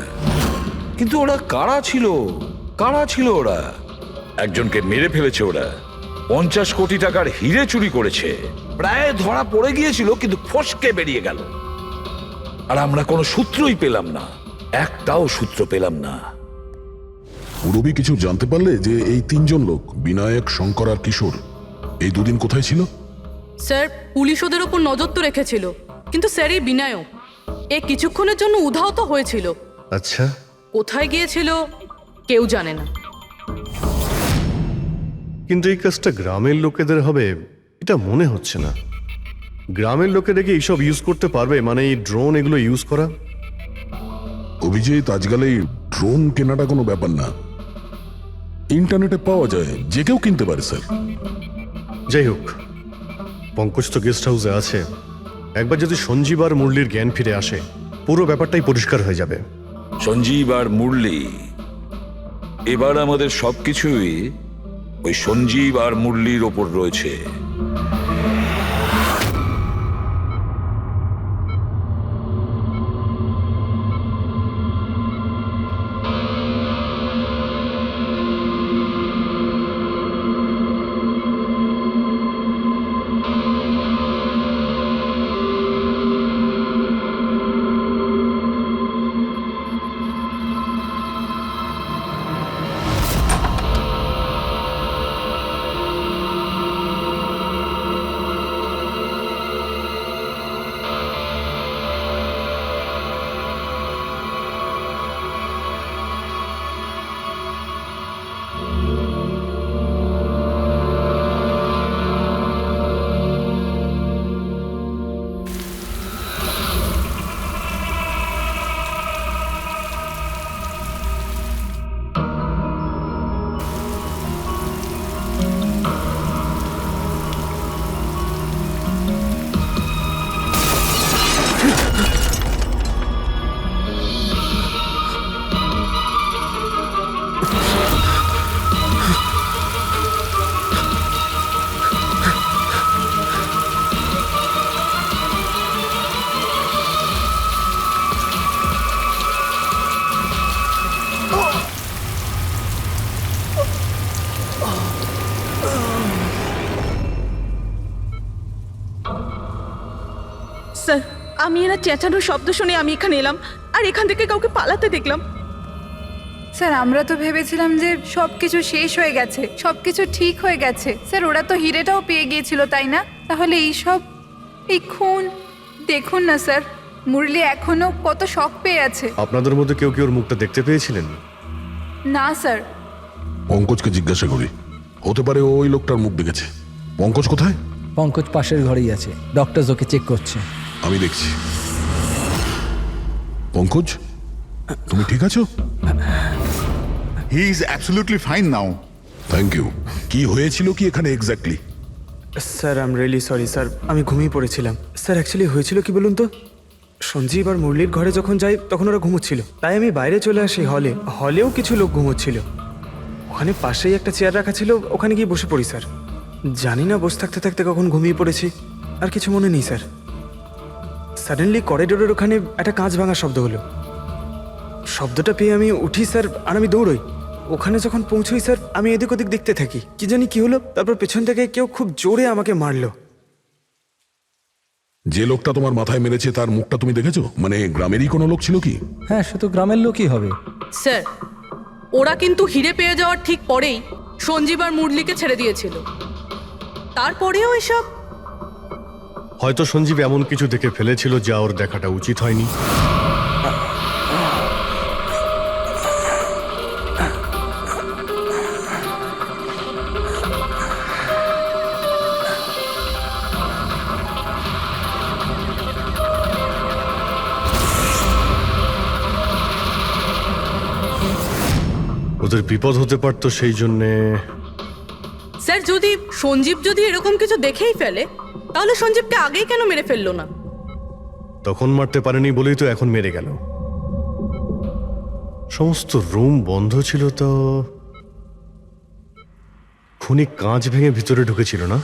কিন্তু ওরা কারা ছিল? কারা ছিল ওরা? একজনকে মেরে ফেলেছে ওরা, 50 কোটি টাকার হিরে চুরি করেছে, প্রায় ধরা পড়ে গিয়েছিল কিন্তু ফসকে বেরিয়ে গেল। আর আমরা কোনো সূত্রই পেলাম না, একটাও সূত্র পেলাম না। পুরবি কিছু জানতে পারলে যে এই তিনজন লোক, বিনায়ক, শঙ্কর আর কিশোর, এই দুদিন কোথায় ছিল? স্যার, পুলিশ ওদের ওপর নজর তো রেখেছিল, কিন্তু স্যার এই বিনায়ক এ কিছুক্ষণের জন্য উধাও তো হয়েছিল। আচ্ছা, কোথায় গিয়েছিল কেউ জানে না। কিন্তু এই কাজটা গ্রামের লোকেদের হবে এটা মনে হচ্ছে না। গ্রামের লোকেরা কি এইসব ইউজ করতে পারবে, মানে এই ড্রোন এগুলো ইউজ করা? অভিজিৎ, আজকাল এই ড্রোন কেনাটা কোনো ব্যাপার না, ইন্টারনেটে পাওয়া যায়, যে কেউ কিনতে পারে স্যার। যাই হোক, পঙ্কজ তো গেস্ট হাউসে আছে, একবার যদি সঞ্জীব আর মুরলির জ্ঞান ফিরে আসে পুরো ব্যাপারটাই পরিষ্কার হয়ে যাবে। সঞ্জীব আর মুরলি, এবার আমাদের সবকিছুই ওই সঞ্জীব আর মুরলির ওপর রয়েছে। স্যার, আমি এরা চেঁচানোর শব্দ শুনে আমি এখানে এলাম, আর এখান থেকে কাউকে পালাতে দেখলাম। স্যার, আমরা তো ভেবেছিলাম যে সব কিছু শেষ হয়ে গেছে, সব কিছু ঠিক হয়ে গেছে। স্যার, ওরা তো হিরেটাও পেয়ে গিয়েছিল, তাই না? তাহলে এই খুন দেখুন না স্যার, মুরলি এখনো কত শক পেয়ে আছে। আপনাদের মধ্যে কেউ কি ওর মুখটা দেখতে পেয়েছিলেন? না স্যার। পঙ্কজকে জিজ্ঞাসা করি, হতে পারে ও ওই লোকটার মুখ দেখেছে। পঙ্কজ কোথায়? পঙ্কজ পাশের ঘরেই আছে, ডক্টর ওকে চেক করছে। আমি দেখছি। পঙ্কজ, তুমি ঠিক আছো? He is absolutely fine now. Thank you. কি হয়েছিল কি এখানে exactly? Sir, I am really sorry sir, আমি ঘুমিয়ে পড়েছিলাম। স্যার, অ্যাকচুয়ালি হয়েছিল কি বলুন তো, সঞ্জীব আর মুরলির ঘরে যখন যাই তখন ওরা ঘুমোচ্ছিল, তাই আমি বাইরে চলে আসি হলেও কিছু লোক ঘুমোচ্ছিল। ওখানে পাশেই একটা চেয়ার রাখা ছিল, ওখানে গিয়ে বসে পড়ি স্যার। জানি না বসে থাকতে থাকতে কখন ঘুমিয়ে পড়েছি, আর কিছু মনে নেই স্যার। সাডেনলি করিডোরের ওখানে একটা কাঁচ ভাঙার শব্দ হলো, শব্দটা পেয়ে আমি উঠি স্যার, আর আমি দৌড়ই। ওখানে যখন পৌঁছই স্যার, আমি এদিক ওদিক দেখতে থাকি, কি জানি কি হলো। তারপর পেছন থেকে কেউ খুব জোরে আমাকে মারলো। যে লোকটা তোমার মাথায় মেরেছে তার মুখটা তুমি দেখেছো? মানে গ্রামেরই কোনো লোক ছিল কি? হ্যাঁ, সে তো গ্রামের লোকই হবে। স্যার, ওরা কিন্তু হিরে পেয়ে যাওয়ার ঠিক পরেই সঞ্জীব আর মুরলিকে ছেড়ে দিয়েছিল। তারপরেও এসব। হয়তো সঞ্জীব এমন কিছু দেখে ফেলেছিল যা ওর দেখাটা উচিত হয়নি। ওদের বিপদ হতে পারতো, সেই জন্যে। স্যার, সঞ্জীব যদি এরকম কিছু দেখেই ফেলে, তাহলে সঞ্জীবকে আগেই কেন মেরে ফেললো না? তখন মারতে পারেনি বলেই তো এখন মেরে গেল। সমস্ত রুম বন্ধ ছিল, তো খুনি কাঁচ ভেঙে ভিতরে ঢুকেছিল না?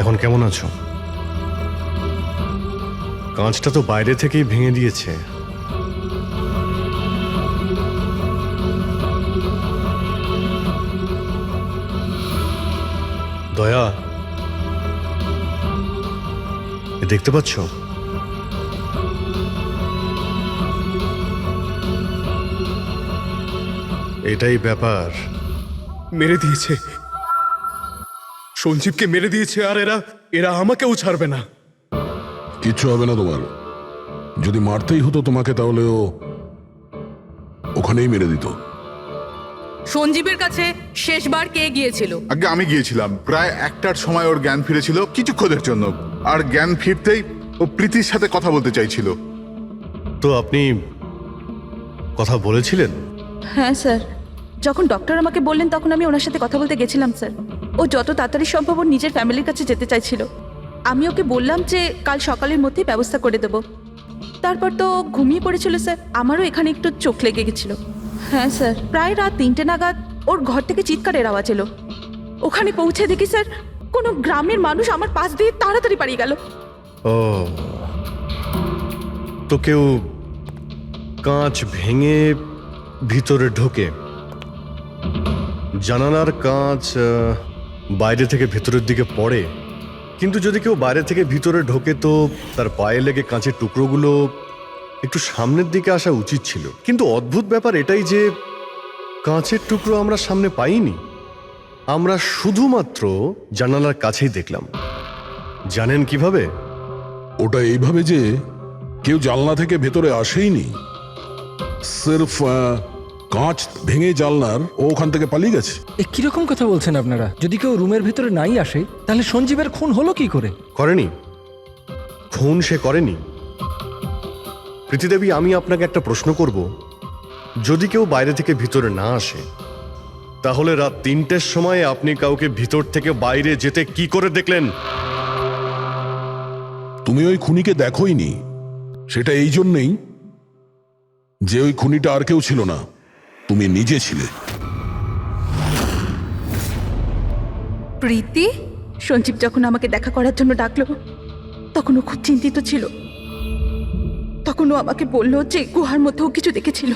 এখন কেমন আছো? কাঁচটা তো বাইরে থেকেই ভেঙে দিয়েছে। দয়া, এ দেখতে পাচ্ছ? এটাই ব্যাপার। মেরে দিয়েছে, সঞ্জীবকে মেরে দিয়েছে, আর এরা আমাকেও ছাড়বে না। কিচ্ছু হবে না তোমার। যদি মারতেই হতো তোমাকে, তাহলে ও ওখানেই মেরে দিত। সঞ্জীবের কাছে শেষবার কে গিয়েছিল? আগে আমি গিয়েছিলাম। প্রায় 1টার সময় ওর জ্ঞান ফিরেছিল, কিছুক্ষণের জন্য। আর জ্ঞান ফিরতেই ও প্রীতির সাথে কথা বলতে চাইছিল। তো আপনি কথা বলেছিলেন? হ্যাঁ স্যার, যখন ডক্টর আমাকে বললেন তখন আমি ওনার সাথে কথা বলতে গেছিলাম স্যার। ও যত তাড়াতাড়ি সম্ভব ওর নিজের ফ্যামিলির কাছে যেতে চাইছিল। আমি ওকে বললাম যে কাল সকালের মধ্যেই ব্যবস্থা করে দেবো। তারপর তো ও ঘুমিয়ে পড়েছিল স্যার। আমারও এখানে একটু চোখ লেগে গেছিল। হ্যাঁ স্যার, প্রায় রাত 3টে নাগাদ ওর ঘর থেকে চিৎকারের আওয়াজ এলো। ওখানে পৌঁছে দেখি স্যার, কোনো গ্রামের মানুষ আমার পাশ দিয়ে তাড়াতাড়ি পালিয়ে গেল। ও, তো কেউ কাঁচ ভেঙে ভিতরে ঢোকে, জানালার কাঁচ বাইরে থেকে ভেতরের দিকে পড়ে। কিন্তু যদি কেউ বাইরে থেকে ভিতরে ঢোকে, তো তার পায়ে লেগে কাঁচের টুকরোগুলো একটু সামনের দিকে আসা উচিত ছিল। কিন্তু অদ্ভুত ব্যাপার এটাই যে কাঁচের টুকরো আমরা সামনে পাইনি। আমরা শুধুমাত্র জানালার কাছেই দেখলাম। জানেন কিভাবে? ওটা এইভাবে যে কেউ জানলা থেকে ভেতরে আসেইনি, সির্ফ কাঁচ ভেঙে জানলার ও ওখান থেকে পালিয়ে গেছে। এ কিরকম কথা বলছেন আপনারা? যদি কেউ রুমের ভেতরে নাই আসে, তাহলে সঞ্জীবের খুন হলো কি করে? করেনি, খুন সে করেনি। প্রীতিদেবী, আমি আপনাকে একটা প্রশ্ন করব। যদি কেউ বাইরে থেকে ভিতরে না আসে, তাহলে রাত 3টের সময় আপনি কাউকে ভিতর থেকে বাইরে যেতে কি করে দেখলেন? তুমি ওই খুনিকে দেখোইনি। সেটা এই জন্যেই যে ওই খুনিটা আর কেউ ছিল না, তুমি নিজে ছিলে। প্রীতি? সঞ্জীব যখন আমাকে দেখা করার জন্য ডাকলো, তখন ও খুব চিন্তিত ছিল। তখন ও আমাকে বললো যে গুহার মধ্যেও কিছু দেখেছিল।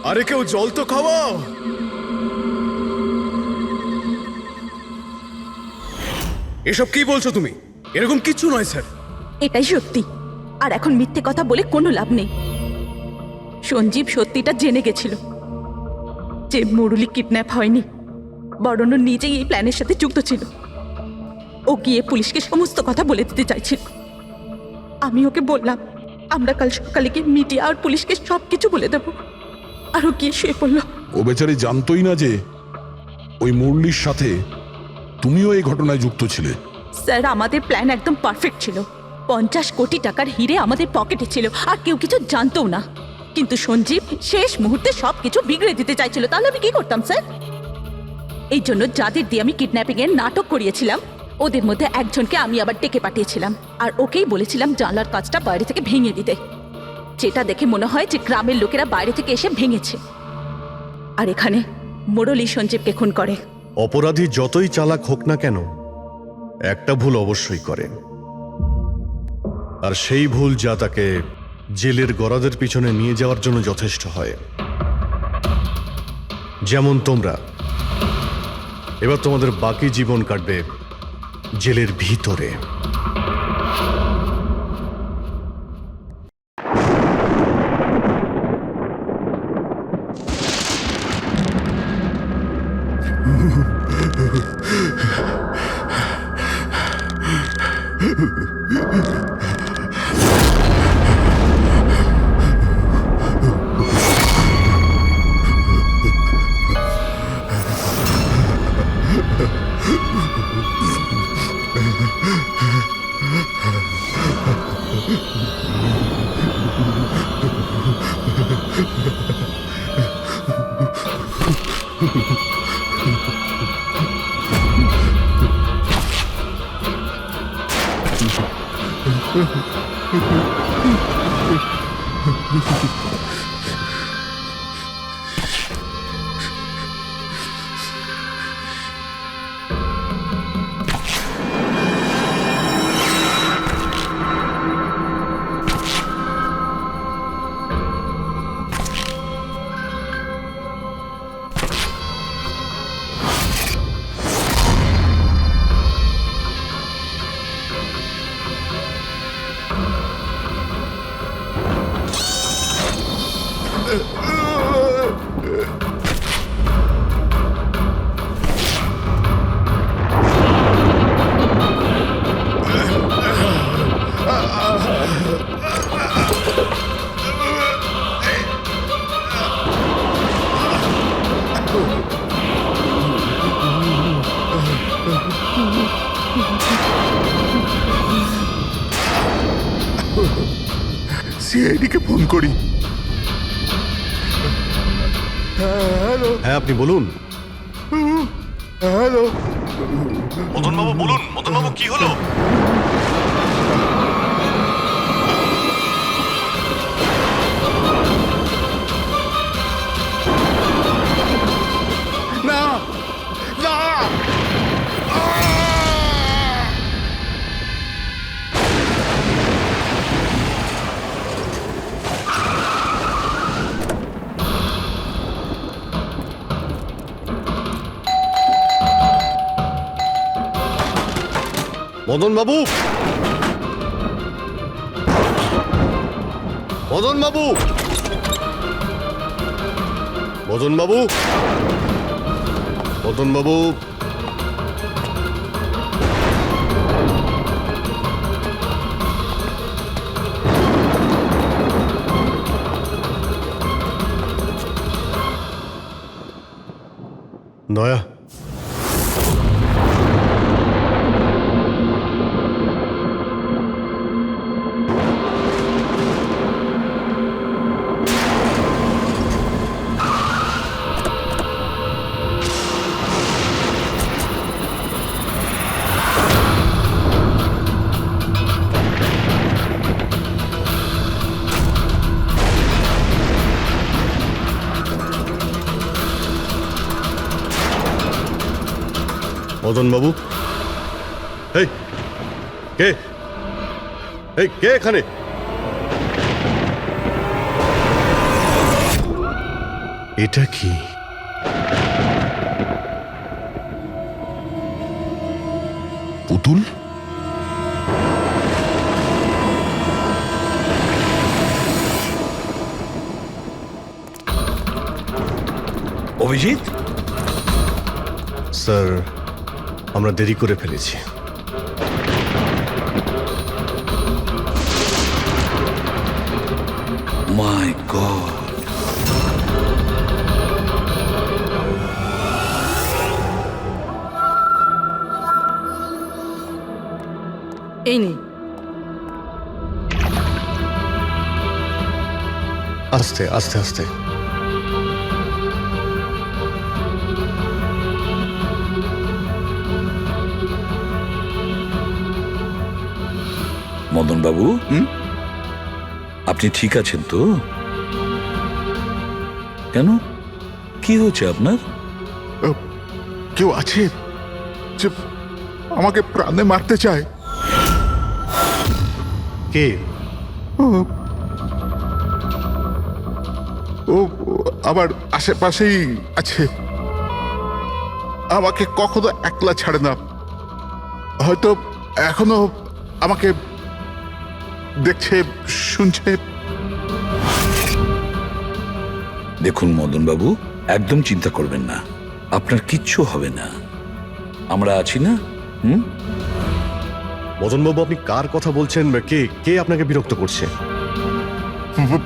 আরে কেউ জল তো খাওয়াও। এসব কি বলছো তুমি? এরকম কিছু নয় স্যার। এটাই সত্যি, আর এখন মিথ্যে কথা বলে কোনো লাভ নেই। সঞ্জীব সত্যিটা জেনে গেছিল যে মুরলি কিডন্যাপ হয়নি, বরং ও নিজেই এই প্ল্যানের সাথে যুক্ত ছিল। ও গিয়ে পুলিশকে সমস্ত কথা বলে দিতে চাইছিল। আমি ওকে বললাম আমরা কাল সকালে গিয়ে মিডিয়া আর পুলিশকে সব কিছু বলে দেবো। আর ও গিয়ে শুয়ে পড়ল। ও বেচারি জানতোই না যে ওই মুরলির সাথে তুমিও এই ঘটনায় যুক্ত ছিলে। স্যার আমাদের প্ল্যান একদম পারফেক্ট ছিল। 50 কোটি টাকার হিরে আমাদের পকেটে ছিল, আর কেউ কিছু জানতও না। কিন্তু সঞ্জীব শেষ মুহূর্তে সবকিছু বিগড়ে দিতে চাইছিল। তাহলে আমি কি করতাম স্যার? এই জন্য যাদের দিয়ে আমি কিডন্যাপিং এর নাটক করিয়েছিলাম, ওদের মধ্যে একজনকে আমি আবার ডেকে পাঠিয়েছিলাম, আর ওকেই বলেছিলাম জানলার কাজটা বাইরে থেকে ভেঙে দিতে, যেটা দেখে মনে হয় যে গ্রামের লোকেরা বাইরে থেকে এসে ভেঙেছে। আর এখানে মোড়লি সঞ্জীবকে খুন করে। অপরাধী যতই চালাক হোক না কেন, একটা ভুল অবশ্যই করে, আর সেই ভুল যা তাকে জেলের গরাদের পিছনে নিয়ে যাওয়ার জন্য যথেষ্ট হয়। যেমন তোমরা এবার তোমাদের বাকি জীবন কাটবে জেলের ভিতরে। সিআইডিকে ফোন করি। হ্যাঁ, আপনি বলুন। হ্যালো, মদনবাবু বলুন। মদনবাবু, কি হলো? না না, মদনবাবু, মদনবাবু, মদনবাবু, মদনবাবু, দয়া, মদনবাবু, এই কে? এই কে এখানে? এটা কি? পুতুল? অভিজিৎ, স্যার, আমরা দেরি করে ফেলেছি। মাই গড, আস্তে আস্তে আস্তে। মদন বাবু, আপনি ঠিক আছেন তো? কেন, কি হয়েছে আপনার? কেউ আছে যে আমাকে প্রাণে মারতে চায়। কে? ও আমার আশেপাশেই আছে, আমাকে কখনো একলা ছাড়ে না। হয়তো এখনো আমাকে দেখছে, শুনছে। দেখুন মদন বাবু, একদম চিন্তা করবেন না, আপনার কিচ্ছু হবে না, আমরা আছি না। মদনবাবু, আপনি কার কথা বলছেন? কে কে আপনাকে বিরক্ত করছে?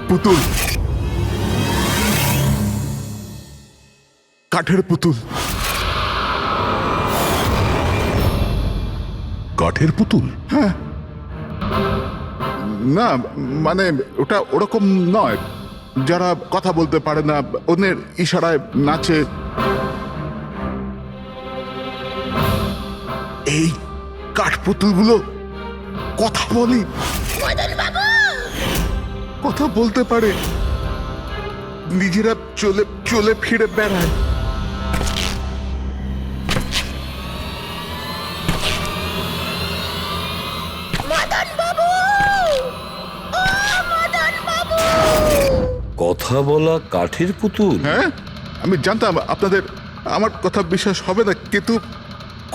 পুতুল, কাঠের পুতুল। কাঠের পুতুল? হ্যাঁ, না মানে ওটা ওরকম নয়, যারা কথা বলতে পারে না, অন্যের ইশারায় নাচে। এই কাঠপুতুলগুলো কথা বলি, কথা বলতে পারে, নিজেরা চলে চলে ফিরে বেড়ায়। কথা বলা কাঠের পুতুল? হ্যাঁ, আমি জানতাম আপনাদের আমার কথা বিশ্বাস হবে না, কিন্তু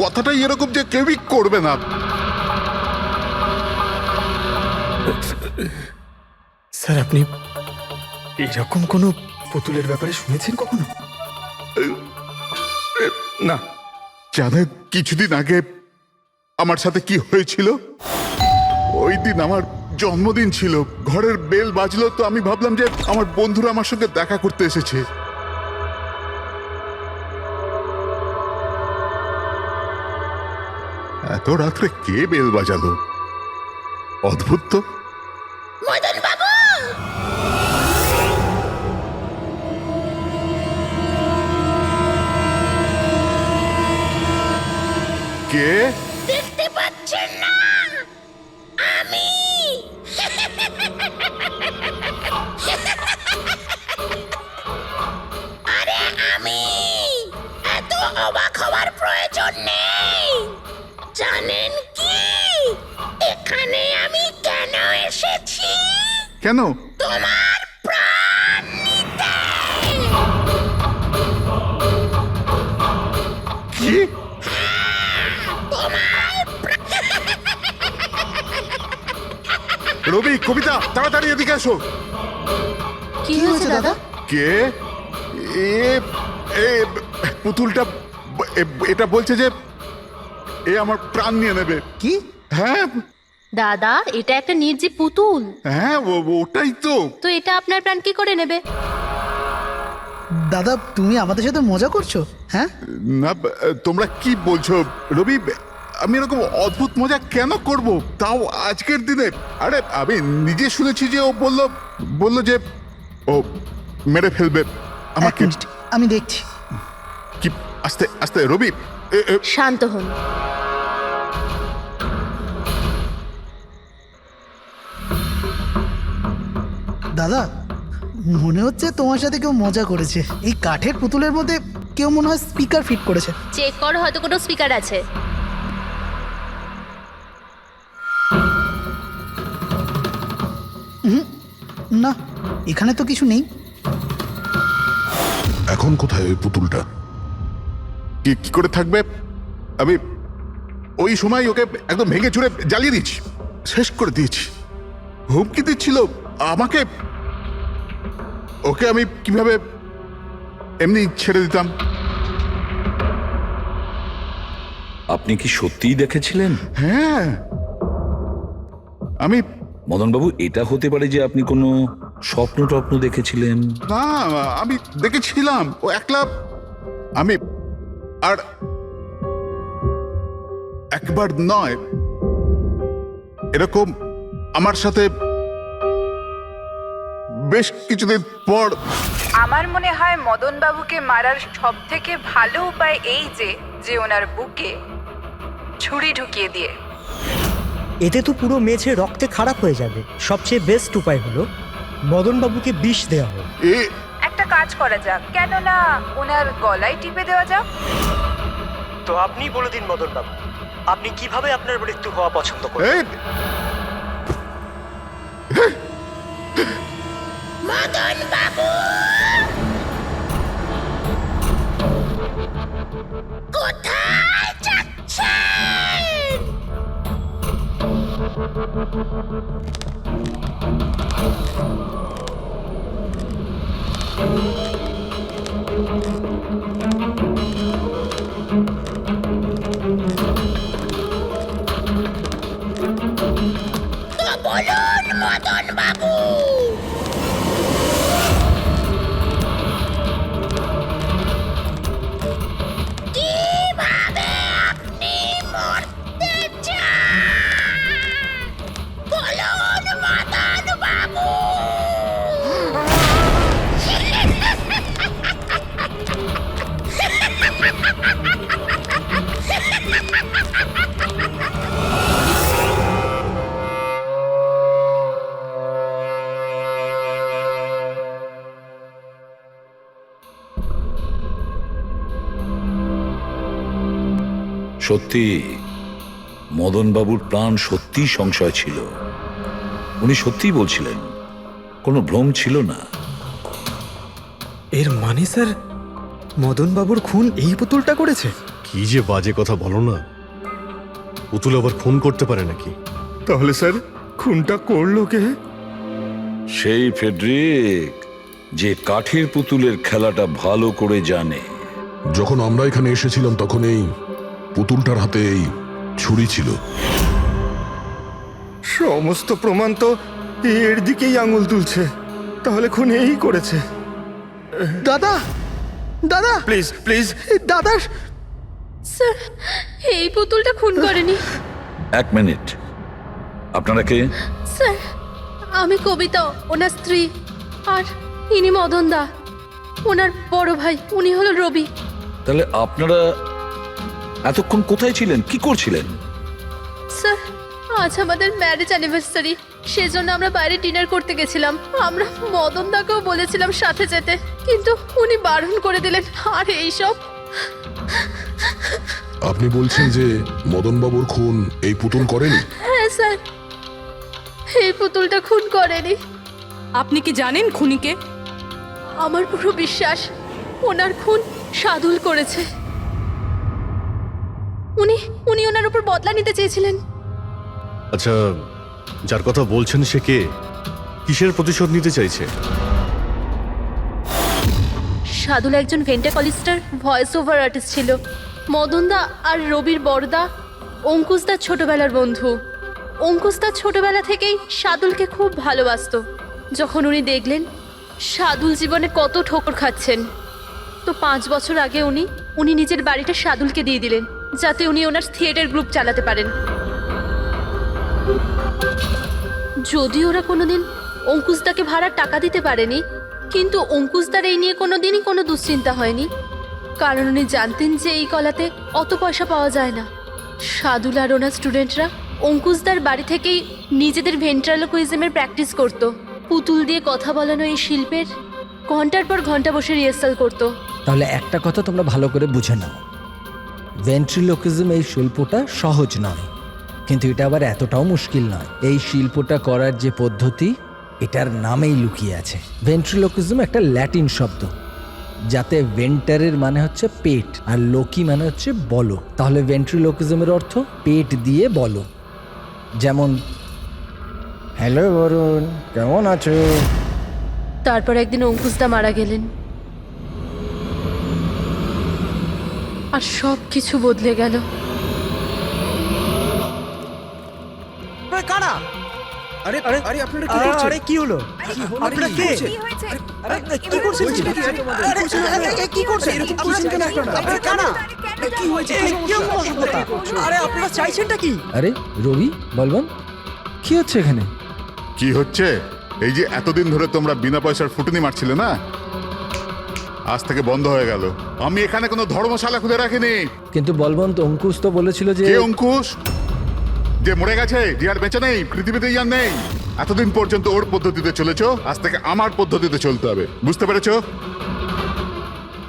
কথাটাই এরকম যে কেউই করবে না। স্যার, আপনি এরকম কোনো পুতুলের ব্যাপারে শুনেছেন কখনো? না। জানেন কিছুদিন আগে আমার সাথে কি হয়েছিল? ওই দিন আমার জন্মদিন ছিল, ঘরের বেল বাজলো, তো আমি ভাবলাম যে আমার বন্ধুরা আমার সঙ্গে দেখা করতে এসেছে। এত রাত্রে কে বেল বাজালো? অদ্ভুত তো। কে? দেখতে পাচ্ছেন না? আমি আরে আমি, এত অবাক হওয়ার প্রয়োজন নেই। জানেন কি এখানে আমি কেন এসেছি? কেন? তোমার প্রাণ নিতে। কি? রবি, কবিতা, তাড়াতাড়ি এদিকে আসো। কি হয়েছে দাদা? কে? এ এ পুতুলটা এটা বলছে যে এ আমার প্রাণ নিয়ে নেবে। কি? হ্যাঁ দাদা, এটা একটা নির্জীব পুতুল। হ্যাঁ, ওটাই তো। তো এটা আপনার প্রাণ কি করে নেবে? দাদা, তুমি আমাদের সাথে মজা করছো? হ্যাঁ না, তোমরা কি বলছো? রবি, আমি এরকম অদ্ভুত মজা কেন করব, তাও আজকের দিনে? আরে আমি নিজে শুনেছি যে ও বলল যে ও মেরে ফেলবে আমাকে। আমি দেখছি। কি? আস্তে আস্তে রবি, শান্ত হন। দাদা, মনে হচ্ছে তোমার সাথে কেউ মজা করেছে। এই কাঠের পুতুলের মধ্যে কেউ মনে হয় স্পিকার ফিট করেছে। চেক করো, হয়তো কোনো স্পিকার আছে। না, এখানে তো কিছু নেই। এখন কোথায় ওই পুতুলটা? কি করে থাকবে? আমি ওই সময় ওকে একদম ভেঙে চুরে জ্বালিয়ে দিয়েছি, শেষ করে দিয়েছি। হুমকি দিচ্ছিল আমাকে, ওকে আমি কিভাবে এমনি ছেড়ে দিতাম? আপনি কি সত্যিই দেখেছিলেন? হ্যাঁ, আমি। মদনবাবু, এটা হতে পারে যে আপনি কোনো স্বপ্ন টপ্ন দেখেছিলেন। না, আমি দেখেছিলাম ও একলা। আমি আর একবার নয়, এরকম আমার সাথে বেশ কিছুদিন পর আমার মনে হয় মদন বাবুকে মারার সব থেকে ভালো উপায় এই যে ওনার বুকে ছুরি ঢুকিয়ে দিয়ে। এতে তো পুরো মেঝে রক্তে খারাপ হয়ে যাবে। সবচেয়ে বেস্ট উপায় হলো মদনবাবুকে বিষ দেওয়া হোক। একটা কাজ করা যাক, কেন না ওনার গলায় টিপে দেওয়া যাক। তো আপনি বলে দিন মদনবাবু, আপনি কিভাবে আপনার মৃত্যু হওয়া পছন্দ করেন? মদন বাবু, কোথায় যাচ্ছেন? তো বলুন মদন বাবু। কিভাবে আপনি মরতে চান? বলুন মদন বাবু। সত্যি মদনবাবুর প্রাণ সত্যি সংশয় ছিল। উনি সত্যিই বলছিলেন, কোনো ভ্রম ছিল না। এর মানে স্যার মদন বাবুর খুন এই পুতুলটা করেছে? কি যে বাজে কথা বলো না, পুতুল আবার খুন করতে পারে নাকি? তাহলে স্যার খুনটা করলো কে? সেই ফেডরিক যে কাঠের পুতুলের খেলাটা ভালো করে জানে। যখন আমরা এখানে এসেছিলাম তখন এই পুতুলটার হাতে এই ছুরি ছিল। সমস্ত প্রমাণ তো এর দিকেই আঙুল তুলছে। তাহলে খুন এই করেছে। দাদা, দাদা, প্লিজ প্লিজ দাদা। স্যার, এই পুতুলটা খুন করেনি। এক মিনিট, আপনারা কে? স্যার, আমি কবিতা, ওনার স্ত্রী, আর ইনি মদন দা, ওনার বড় ভাই। উনি হলো রবি। তাহলে আপনারা এতক্ষণ কোথায় ছিলেন, কি করছিলেন? স্যার, আজ আমাদের ম্যারেজ অ্যানিভার্সারি, সেজন্য আমরা বাইরে ডিনার করতে গেছিলাম। আমরা মদন দাকেও বলেছিলাম সাথে যেতে, কিন্তু উনি বারণ করে দিলেন। আর এইসব। আপনি বলছেন যে মদনবাবুর খুন এই পুতুল করেনি? হ্যাঁ স্যার, এই পুতুলটা খুন করেনি। আপনি কি জানেন খুনিকে? আমার পুরো বিশ্বাস ওনার খুন সাদুল করেছে। উনি ওনার উপর বদলা নিতে চেয়েছিলেন। আচ্ছা, যার কথা বলছেন সে কে? কিসের প্রতিশোধ নিতে চাইছে? সাদুল একজন ভেন্টাকলিস্টার ভয়েস ওভার আর্টিস্ট ছিল। মদনদা আর রবির বড়দা অঙ্কুশদার ছোটবেলার বন্ধু। অঙ্কুশদা ছোটবেলা থেকেই সাদুলকে খুব ভালোবাসতো। যখন উনি দেখলেন সাদুল জীবনে কত ঠোকর খাচ্ছেন, তো 5 বছর আগে উনি নিজের বাড়িটা সাদুলকে দিয়ে দিলেন, যাতে উনি ওনার থিয়েটার গ্রুপ চালাতে পারেন। যদি ওরা কোনোদিন অঙ্কুশদাকে ভাড়ার টাকা দিতে পারেনি, কিন্তু অঙ্কুশদার এই নিয়ে কোনোদিনই কোনো দুশ্চিন্তা হয়নি, কারণ উনি জানতেন যে এই কলাতে অত পয়সা পাওয়া যায় না। সাদুল আর ওনার স্টুডেন্টরা অঙ্কুশদার বাড়ি থেকেই নিজেদের ভেন্ট্রালোকুইজমের প্র্যাকটিস করত। পুতুল দিয়ে কথা বলানো এই শিল্পের ঘন্টার পর ঘন্টা বসে রিহার্সাল করতো। তাহলে একটা কথা তোমরা ভালো করে বুঝে নাও, ভেন্ট্রিলোকিজম এই শিল্পটা সহজ নয়, কিন্তু এটা আবার এতটাও মুশকিল নয়। এই শিল্পটা করার যে পদ্ধতি, এটার নামেই লুকিয়ে আছে। ভেন্ট্রিলোকিজম একটা ল্যাটিন শব্দ, যাতে ভেন্টারের মানে হচ্ছে পেট আর লোকি মানে হচ্ছে বলো। তাহলে ভেন্ট্রিলোকিজমের অর্থ পেট দিয়ে বলো। যেমন, হ্যালো বরুণ, কেমন আছো? তারপর একদিন অঙ্কুশদা মারা গেলেন, আর সব কিছু বদলে গেল। কারা? আরে আরে আরে আপনারা কি করছেন? আরে কি হলো? আপনারা কে? কি হয়েছে? আরে কি করছেন? কি করছেন? এরকম করছেন কেন আপনারা? আপনারা কারা? কি হয়েছে? কি অসভ্যতা? আরে আপনারা চাইছেনটা কি? আরে রবি, বলবান, কি হচ্ছে এখানে? কি হচ্ছে? এই যে এতদিন ধরে তোমরা বিনা পয়সার ফুটুনি মারছিলে না, আজ থেকে বন্ধ হয়ে গেল। আমি এখানে কোনো ধর্মশালা খুলে রাখিনি। কিন্তু বলবন্ত অঙ্কুশ তো বলেছিল যে কে অঙ্কুশ? যে মরে গেছে, যে আর বেঁচে নেই, পৃথিবীতে আর নেই। এতদিন পর্যন্ত ওর পদ্ধতিতে চলেছো, আজ থেকে আমার পদ্ধতিতে চলতে হবে, বুঝতে পেরেছো?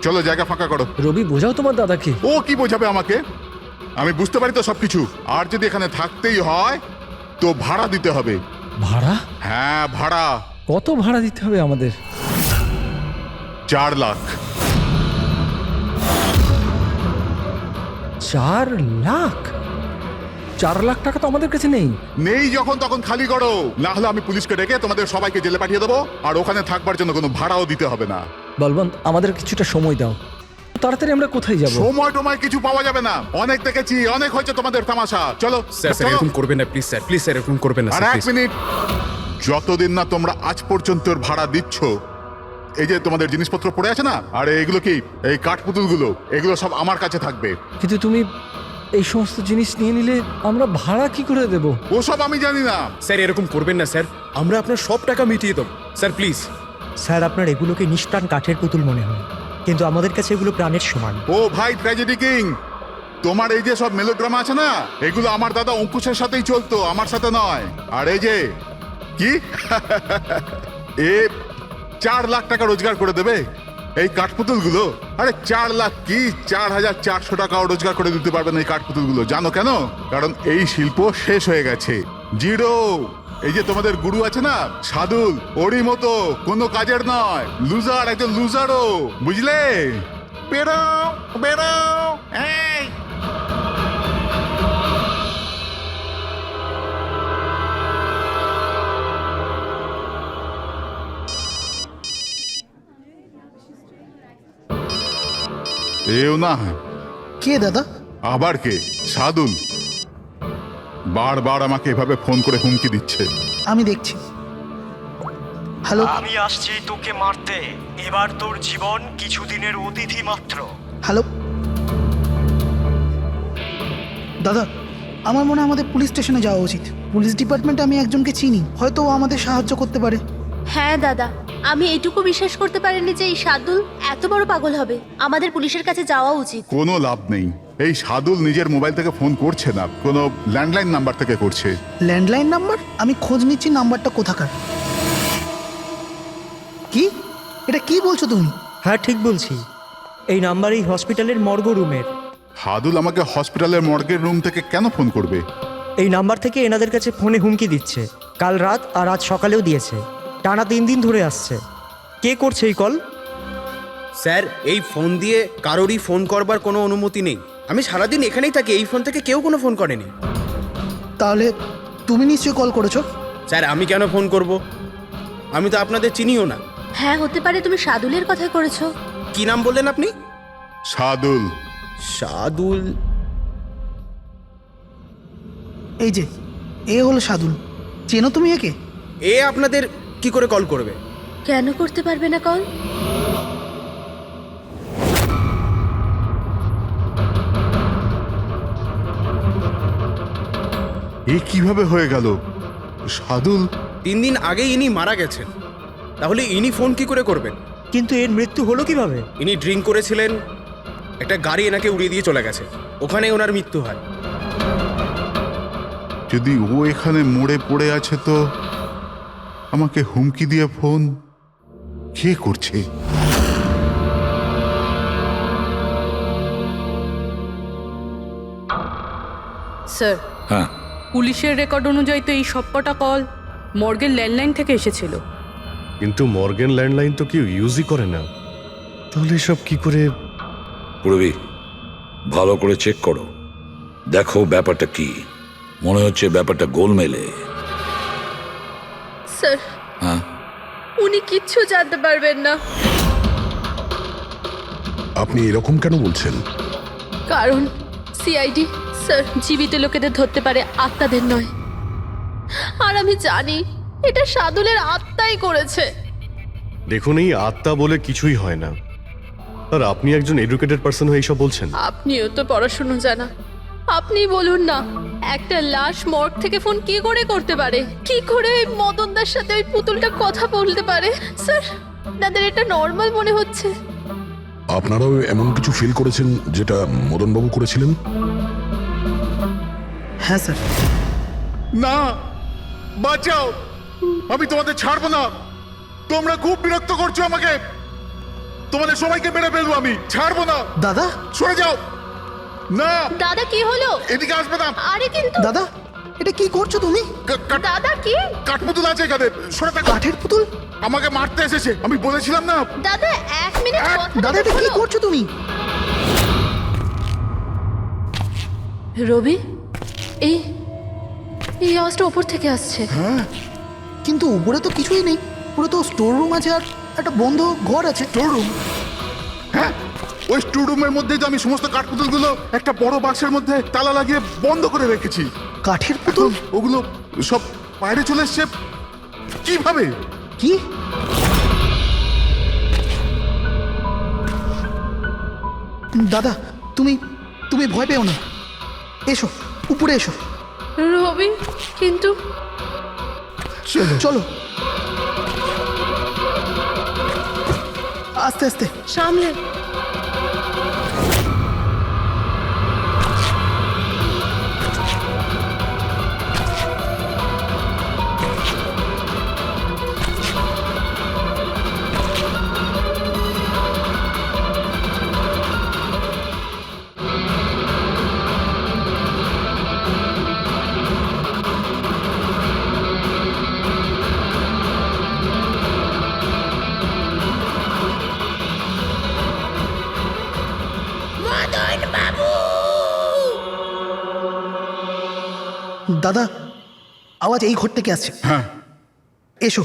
চলো জায়গা ফাঁকা করো। রবি, বোঝাও তোমার দাদাকে। ও কি বোঝাবে আমাকে? আমি বুঝতে পারি তো সবকিছু। আর যদি এখানে থাকতেই হয় তো ভাড়া দিতে হবে। ভাড়া? হ্যাঁ, ভাড়া। কত ভাড়া দিতে হবে আমাদের? 4 লাখ। 4 লাখ? 4 লাখ টাকা তো আমাদের কাছে নেই। নেই যখন তখন খালি করো, না হলে আমি পুলিশকে ডেকে তোমাদের সবাইকে জেলে পাঠিয়ে দেবো, আর ওখানে থাকবার জন্য কোনো ভাড়াও দিতে হবে না। বলবন্ত, আমাদের কিছুটা সময় দাও, তাড়াতাড়ি আমরা কোথায় যাব? সময় টময় কিছু পাওয়া যাবে না, অনেক দেখেছি, অনেক হয়েছে তোমাদের তামাশা। চলো স্যার স্যার এরকম করবেন না প্লিজ স্যার, প্লিজ স্যার এরকম করবেন না আর স্যার, 1 মিনিট, যতদিন না তোমরা আজ পর্যন্ত ভাড়া দিচ্ছ, এই যে তোমাদের জিনিসপত্র পড়ে আছে না, আর এগুলো কি, এই কাঠপুতুলগুলো, এগুলো সব আমার কাছে থাকবে। কিন্তু তুমি এই সমস্ত জিনিস নিয়ে নিলে আমরা ভাড়া কি করে দেব? ওসব আমি জানি না। স্যার এরকম করবেন না স্যার, আমরা আপনার সব টাকা মিটিয়ে দেবো স্যার, প্লিজ। স্যার, আপনার এগুলোকে নিষ্প্রাণ কাঠের পুতুল মনে হয়, কিন্তু আমাদের কাছে এগুলো প্রাণের সমান। ও ভাই ট্র্যাজেডি কিং, তোমার এই যে সব মেলোড্রামা আছে না, এগুলো আমার দাদা অঙ্কুশের সাথেই চলতো, আমার সাথে নয়। আর এই যে কি এ 4 লাখ টাকা রোজগার করে দেবে এই কাঠপুতুলগুলো? আরে 4 লাখ কি, 4,400 টাকাও রোজগার করে দিতে পারবেন এই কাঠপুতুলগুলো। জানো কেন? কারণ এই শিল্প শেষ হয়ে গেছে, জিরো। এই যে তোমাদের গুরু আছে না সাদুল, ওরই মতো কোনো কাজের নয়, লুজার, একজন লুজারও, বুঝলে? বেরো বেরো, এই এও না। কে দাদা? আবার কে? সাদুল বারবার আমাকে এভাবে ফোন করে হুমকি দিচ্ছে। আমি দেখছি। হ্যালো। আমি আসছি তোকে মারতে, এবার তোর জীবন কিছুদিনের অতিথি মাত্র। হ্যালো দাদা, আমার মনে হয় আমাদের পুলিশ স্টেশনে যাওয়া উচিত। পুলিশ ডিপার্টমেন্টে আমি একজনকে চিনি, হয়তো ও আমাদের সাহায্য করতে পারে। হ্যাঁ দাদা, আমি এটুকু বিশ্বাস করতে পারিনি যে এই সাদুল এত বড় পাগল হবে। আমাদের পুলিশের কাছে যাওয়া উচিত। কোনো লাভ নেই, এই সাদুল নিজের মোবাইল থেকে ফোন করছে না, কোনো ল্যান্ডলাইন নাম্বার থেকে করছে। Landline number? আমি খোঁজ নিচ্ছি নাম্বারটা কোথাকার। কি? এটা কি বলছো তুমি? হ্যাঁ ঠিক বলছি, এই নাম্বার এই হসপিটালের মর্গ রুমের। সাদুল আমাকে হসপিটালের মর্গের রুম থেকে কেন ফোন করবে? এই নাম্বার থেকে এনাদের কাছে ফোনে হুমকি দিচ্ছে, কাল রাত আর আজ সকালেও দিয়েছে, টানা 3 দিন ধরে আসছে। কে করছে এই কল? স্যার এই ফোন দিয়ে কারোরই ফোন করবার কোনো অনুমতি নেই। আমি সারাদিন এখানেই থাকি, এই ফোন থেকে কেউ কোনো ফোন করেনি। তাহলে তুমি নিশ্চয়ই কল করেছো। স্যার আমি কেন ফোন করব? আমি তো আপনাদের চিনিও না। হ্যাঁ হতে পারে তুমি সাদুলের কথা করেছো। কি নাম বললেন আপনি? সাদুল। সাদুল? এই যে এ হলো সাদুল, চেনো তুমি একে? এ আপনাদের কি করে কল করবে? কেন করতে পারবে না কল? এ কিভাবে হয়ে গেল? সাদুল 3 দিন আগে ইনি মারা গেছেন, তাহলে ইনি ফোন কি করে করবেন? কিন্তু এর মৃত্যু হলো কিভাবে? ইনি ড্রিঙ্ক করেছিলেন, একটা গাড়ি এনাকে উড়িয়ে দিয়ে চলে গেছে, ওখানে ওনার মৃত্যু হয়। যদি ও এখানে মরে পড়ে আছে তো আমাকে হুমকি দিয়ে ফোন কে করছে? স্যার, হ্যাঁ, পুলিশের রেকর্ড অনুযায়ী তো এই সবকটা কল মর্গের ল্যান্ডলাইন থেকে এসেছিল। কিন্তু মর্গেন ল্যান্ডলাইন তো কেউ ইউজই করে না, তাহলে সব কি করে? পুরবি ভালো করে চেক করো, দেখো ব্যাপারটা কি। মনে হচ্ছে ব্যাপারটা গোলমেলে। স্যার, হ্যাঁ, উনি কিচ্ছু জানতে পারবেন না। আপনি এরকম কেন বলছেন? কারণ সিআইডি স্যার জীবিত লোকেদের ধরতে পারে, আত্মাদের নয়। আর আমি জানি এটা সাদুলের আত্মাই করেছে। দেখুন, এই আত্মা বলে কিছুই হয় না। আর আপনি একজন এডুকেটেড পার্সন হয়ে এইসব বলছেন? আপনিও তো পড়াশুনো জানা, আপনি বলুন না, একটা লাশ মর্গ থেকে ফোন কি করে করতে পারে? কি করে ওই মদনদার সাথে ওই পুতুলটা কথা বলতে পারে? স্যার, দাদার এটা নর্মাল মনে হচ্ছে। আপনারাও এমন কিছু ফিল করেছেন যেটা মদনবাবু করেছিলেন? হ্যাঁ স্যার। না, বাঁচাও, আমি তোমাদের ছাড়বো না। তোমরা খুব বিরক্ত করছো আমাকে। তোমাদের সবাইকে মেরে ফেলবো আমি, ছাড়বো না। দাদা, সরে যাও। না দাদা কি হলো? এদিকে আসবে না। আরে কিন্তু দাদা, এটা কি করছো তুমি? দাদা কি? কাঠপুতুল আছে এখানে, সরে থাকো। কাঠের পুতুল? আমাকে মারতে এসেছে, আমি বলেছিলাম না। দাদা 1 মিনিট দাদা, এটা কি করছো তুমি? রবি, এই এই আওয়াজটা উপর থেকে আসছে। হ্যাঁ, কিন্তু উপরে তো কিছুই নেই। পুরো তো স্টোর রুম আছে আর একটা বন্ধ ঘর আছে। Store room? হ্যাঁ, ওই স্টোর রুমের মধ্যেই তো আমি সমস্ত কাঠপুতুলগুলো একটা বড় বাক্সের মধ্যে তালা লাগিয়ে বন্ধ করে রেখেছি। কাঠের পুতুল? ওগুলো সব বাইরে চলে এসছে। কিভাবে? কি? দাদা, তুমি তুমি ভয় পেও না। এসো, উপরে এসো। রবি, কিন্তু চলো চলো, আস্তে আস্তে সামলে। দাদা, আওয়াজ এই ঘর থেকে আসছে। হ্যাঁ, এসো।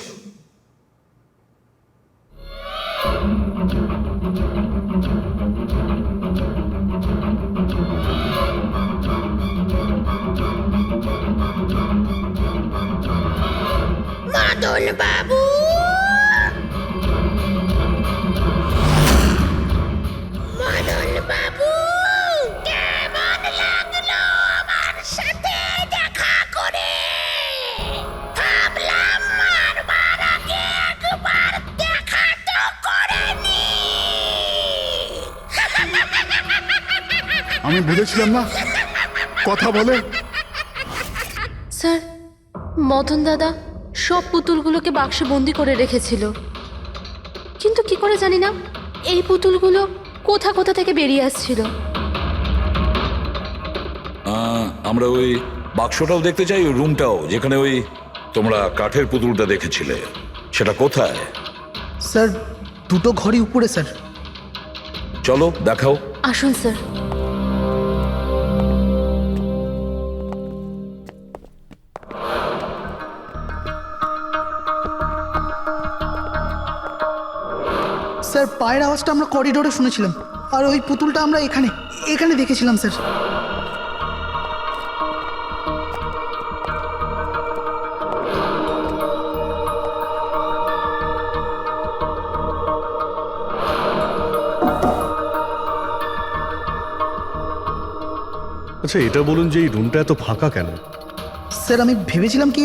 মদন বাবু, মদন বাবু, কেমন লাগলো আমার সাথে দেখা করে? ভাবলাম মারবার আগে একবার দেখা তো করে নি। আমি বলেছিলাম না, কথা বলে। স্যার, মদন দাদা সব পুতুলগুলোকে বাক্সে বন্দি করে রেখেছিল, কিন্তু কি করে জানি না এই পুতুলগুলো কোথা কোথা থেকে বেরিয়ে আসছিল। আমরা ওই বাক্সটাও দেখতে চাই, ওই রুমটাও যেখানে ওই তোমরা কাঠের পুতুলটা দেখেছিলে, সেটা কোথায়? স্যার, দুটো ঘরই উপরে স্যার। চলো দেখাও। আসুন স্যার। স্যার, পায়ের আওয়াজটা আমরা করিডোরে শুনেছিলাম, আর ওই পুতুলটা আমরা এখানে এখানে দেখেছিলাম স্যার। আচ্ছা, এটা বলুন যে এই রুমটা এত ফাঁকা কেন? স্যার, আমি ভেবেছিলাম কি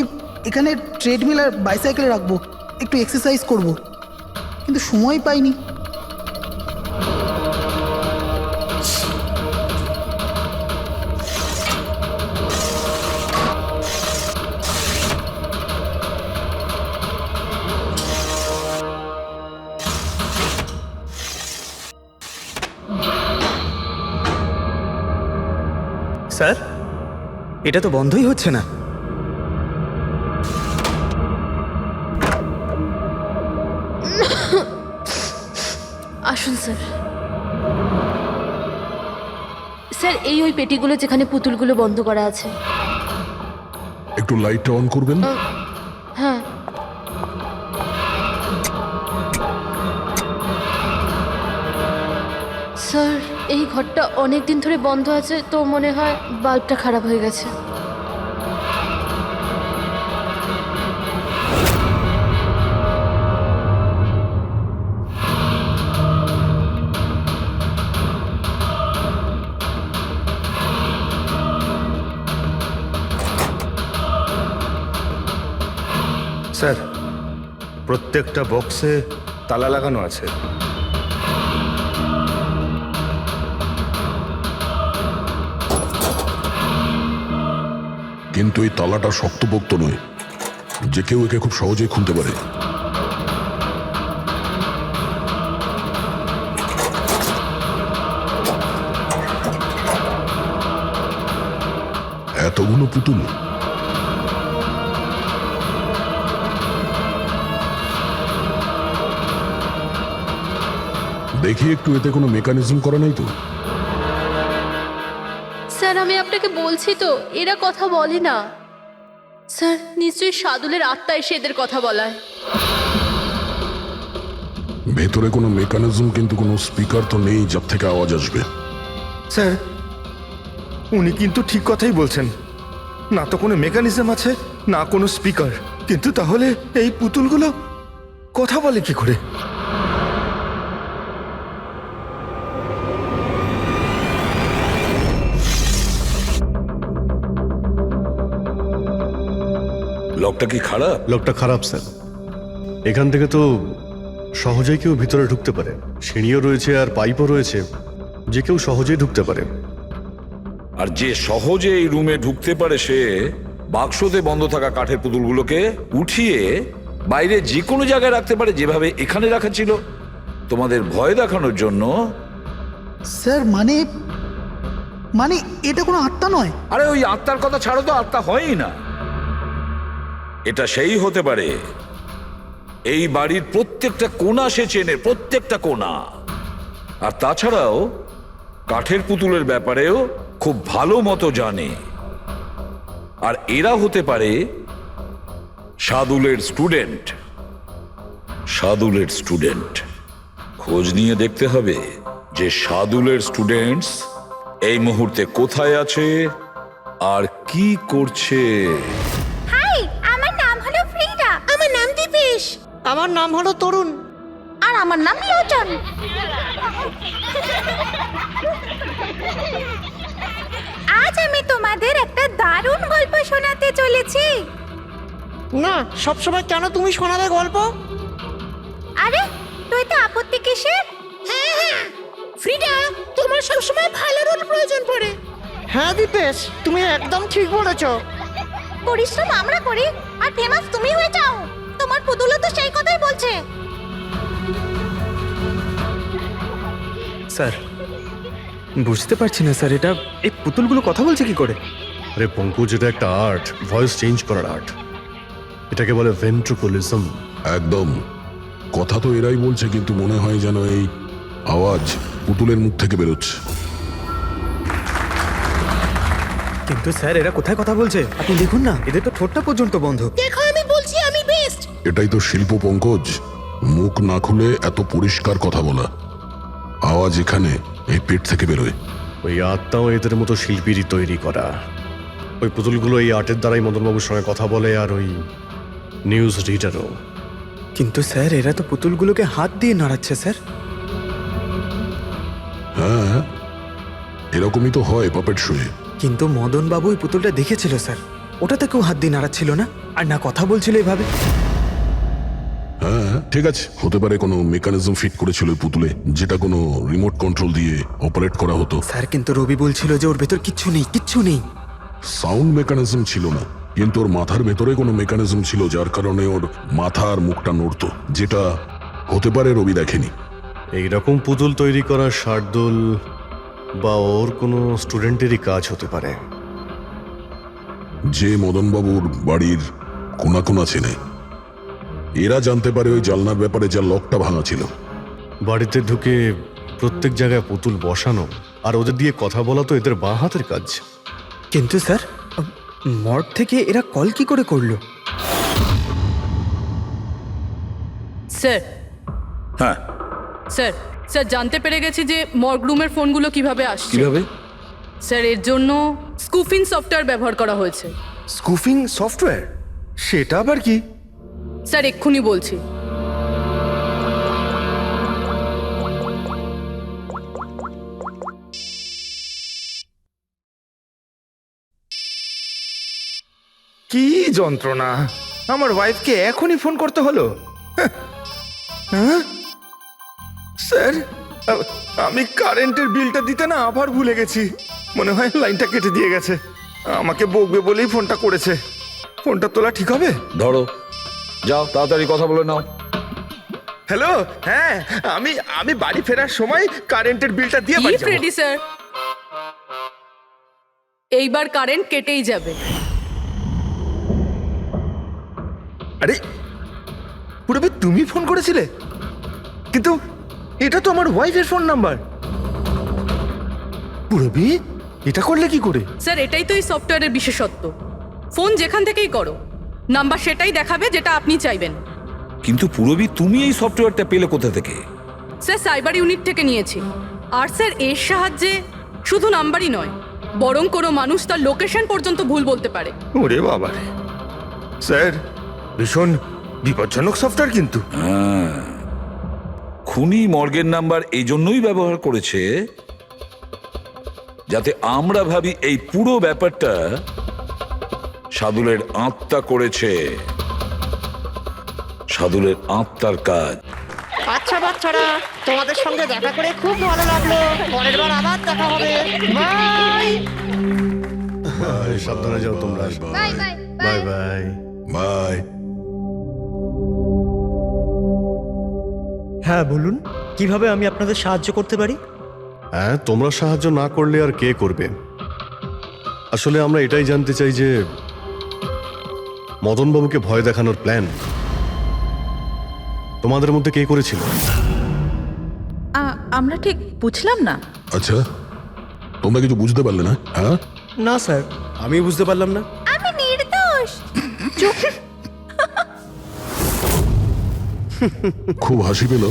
এখানে ট্রেডমিল আর বাইসাইকেল রাখবো, একটু এক্সারসাইজ করব, কিন্তু সময় পাইনি। স্যার, এটা তো বন্ধই হচ্ছে না। আসুন স্যার। স্যার, এই ওই পেটিগুলো যেখানে পুতুলগুলো বন্ধ করা আছে। একটু লাইটটা অন করবেন? হ্যাঁ। স্যার, এই ঘরটা অনেক দিন ধরে বন্ধ আছে, তো মনে হয় বাল্বটা খারাপ হয়ে গেছে। স্যার, প্রত্যেকটা বক্সে তালা লাগানো আছে। কিন্তু এই তালাটা শক্তপোক্ত নয় যে কেউ একে খুব সহজেই খুলতে পারে। এতগুলো পুতুল, দেখি একটু এতে কোনো মেকানিজম করা নেই তো? স্যার আমি আপনাকে বলছি তো এরা কথা বলে না। স্যার নিশ্চয়ই সাদুলের আত্মা এসে এদের কথা বলায়। ভেতরে কোনো মেকানিজম কিন্তু কোনো স্পিকার তো নেই যার থেকে আওয়াজ আসবে। স্যার, উনি কিন্তু ঠিক কথাই বলছেন। না তো কোনো মেকানিজম আছে, না কোনো স্পিকার। কিন্তু তাহলে এই পুতুলগুলো কথা বলে কি করে? লকটা কি খারাপ? লকটা খারাপ স্যার। এখান থেকে তো সহজেই কেউ ভিতরে ঢুকতে পারে। সিঁড়িও রয়েছে আর পাইপও রয়েছে, যে কেউ সহজেই ঢুকতে পারে। আর যে সহজে এই রুমে ঢুকতে পারে সে বাক্সতে বন্ধ থাকা কাঠের পুতুলগুলোকে উঠিয়ে বাইরে যে কোনো জায়গায় রাখতে পারে, যেভাবে এখানে রাখা ছিল তোমাদের ভয় দেখানোর জন্য। স্যার মানে মানে এটা কোনো আত্মা নয়? আরে ওই আত্মার কথা ছাড়ো তো, আত্মা হয়ই না। এটা সেই হতে পারে এই বাড়ির প্রত্যেকটা কোণা সে চেনে, প্রত্যেকটা কোণা। আর তাছাড়াও কাঠের পুতুলের ব্যাপারেও খুব ভালো মতো জানে। আর এরা হতে পারে সাদুলের স্টুডেন্ট। সাদুলের স্টুডেন্ট খোঁজ নিয়ে দেখতে হবে যে সাদুলের স্টুডেন্টস এই মুহূর্তে কোথায় আছে আর কি করছে। হাই, আমার নাম হলো ফ্রিডা। আমার নাম দীপেশ। আমার নাম হলো তরুণ। আর আমার নাম লোচন। আজ আমি তোমাদের একটা দারুণ গল্প শোনাতে চলেছি। না, সবসময় কেন তুমি শোনাবে গল্প? আরে তুই তো আপত্তি কিসের? হ্যাঁ হ্যাঁ ফ্রিডা, তোমার সবসময় ভালো রোল প্রয়োজন পড়ে। হ্যাঁ দীপেশ, তুমি একদম ঠিক বলেছ। পরিশ্রম আমরা করি আর ফেমাস তুমি হয়ে যাও। তোমার পুতুলও তো সেই কথাই বলছে। স্যার বুঝতে পারছি না স্যার, এটা এই পুতুলগুলো কথা বলছে কি করে? আরে পঙ্কজ, এটা একটা আর্ট, ভয়েস চেঞ্জ করার আর্ট। এটাকে বলে ভেন্ট্রিকুলিজম। একদম কথা তো এরাই বলছে, কিন্তু মনে হয় যেন এই আওয়াজ পুতুলের মুখ থেকে বেরোচ্ছে। কিন্তু স্যার এরা কোথায় কথা বলছে? আপনি দেখুন না, এদের তো ঠোঁটটা পর্যন্ত বন্ধ। দেখো আমি বলছি আমি বেস্ট। এটাই তো শিল্প পঙ্কজ, মুখ না খুলে এত পরিষ্কার কথা বলা। আওয়াজ এখানে এই পেট থেকে বেরোয়। ওই আর্টটাও এদের মতো শিল্পীরই তৈরি করা। ওই পুতুলগুলো এই আর্টের দ্বারাই মদনবাবুর সঙ্গে কথা বলে, আর ওই নিউজ রিডারও। কিন্তু স্যার এরা তো পুতুলগুলোকে হাত দিয়ে নাড়াচ্ছে স্যার। হ্যাঁ, এরকমই তো হয় পাপেট শোয়ে। কিন্তু মদন বাবু ওই পুতুলটা দেখেছিল স্যার, ওটাতে কেউ হাত দিয়ে নাড়াচ্ছিল না আর না কথা বলছিল এভাবে। হ্যাঁ ঠিক আছে, হতে পারে কোনো মেকানিজম ফিট করেছিল ওই পুতুলে, যেটা কোনো রিমোট কন্ট্রোল দিয়ে অপারেট করা হতো। স্যার কিন্তু রবি বলছিল যে ওর ভেতর কিচ্ছু নেই, কিচ্ছু নেই। সাউন্ড মেকানিজম ছিল না, কিন্তু ওর মাথার ভেতরে কোনো মেকানিজম ছিল যার কারণে ওর মাথা আর মুখটা নড়তো, যেটা হতে পারে রবি দেখেনি। এইরকম পুতুল তৈরি করা শার্দুল বা ওর কোনো স্টুডেন্টেরই কাজ হতে পারে, যে মদনবাবুর বাড়ির কোনা কোনা চেনে। এরা জানতে পারে ওই জানলার ব্যাপারে, যা লকটা ভাঙা ছিল। বাড়িতে ঢুকে প্রত্যেক জায়গায় পুতুল বসানো আর ওদের দিয়ে কথা বলা তো এদের বাঁ হাতের কাজ। কিন্তু স্যার মর্গ থেকে এরা কল কি করে করলো? স্যার। হ্যাঁ স্যার, স্যার জানতে পেরে গেছি যে মর্গ রুমের ফোনগুলো কিভাবে আসছে। কিভাবে? স্যার এর জন্য স্কুফিং সফটওয়্যার ব্যবহার করা হয়েছে। স্কুফিং সফটওয়্যার? সেটা আবার কি? স্যার এক্ষুনি বলছি। কি যন্ত্রণা! আমার ওয়াইফকে এখনই ফোন করতে হলো? হ্যাঁ স্যার, আমি কারেন্টের বিলটা দিতে না আবার ভুলে গেছি। মনে হয় লাইনটা কেটে দিয়ে গেছে। আমাকে বকবে বলেই ফোনটা করেছে। ফোনটা তোলা ঠিক হবে? ধরো, যাও তাড়াতাড়ি কথা বলে নাও। হ্যালো, হ্যাঁ, আমি বাড়ি ফেরার সময় কারেন্টের বিলটা দিয়ে বাড়ি যাবো। রেডি স্যার, এইবার কারেন্ট কেটেই যাবে। আরে পুরবি, তুমি ফোন করেছিলে? কিন্তু এটা তো আমার ওয়াইফের ফোন নাম্বার। পুরবি, এটা করলে কি করে? স্যার, এটাই তো এই সফটওয়্যারের বিশেষত্ব। ফোন যেখান থেকেই করো, নাম্বার সেটাই দেখাবে যেটা আপনি চাইবেন। কিন্তু পুরবি, তুমি এই সফটওয়্যারটা পেলে কোথা থেকে? স্যার, সাইবার ইউনিট থেকে নিয়েছি। আর স্যার, এর সাহায্যে শুধু নাম্বারই নয়, বরং কোনো মানুষ তার লোকেশন পর্যন্ত ভুল বলতে পারে। ওরে বাবা রে, স্যার ভীষণ বিপজ্জনক সফটওয়্যার কিন্তু। খুনি মর্গের নাম্বার এই জন্যই ব্যবহার করেছে যাতে আমরা ভাবি এই পুরো ব্যাপারটা সাদুলের আত্মা করেছে। সাদুলের আত্মার কাজ। আচ্ছা বাচ্চারা, তোমাদের সঙ্গে দেখা করে খুব ভালো লাগলো। পরের বার আবার দেখা হবে। বাই সাবধানে যাও তোমরা। Bye bye bye bye bye. হ্যাঁ বলুন, কিভাবে আমি আপনাদের সাহায্য করতে পারি? হ্যাঁ, তোমরা সাহায্য না করলে আর কে করবে? আসলে আমরা এটাই জানতে চাই যে মদনবাবুকে ভয় দেখানোর প্ল্যান তোমাদের মধ্যে কে করেছিল? আমরা ঠিক বুঝলাম না। আচ্ছা, তোমরা কিছু বুঝতে পারলে না? হ্যাঁ না স্যার, আমি বুঝতে পারলাম না। আমি নির্দোষ। খুব হাসি পেল।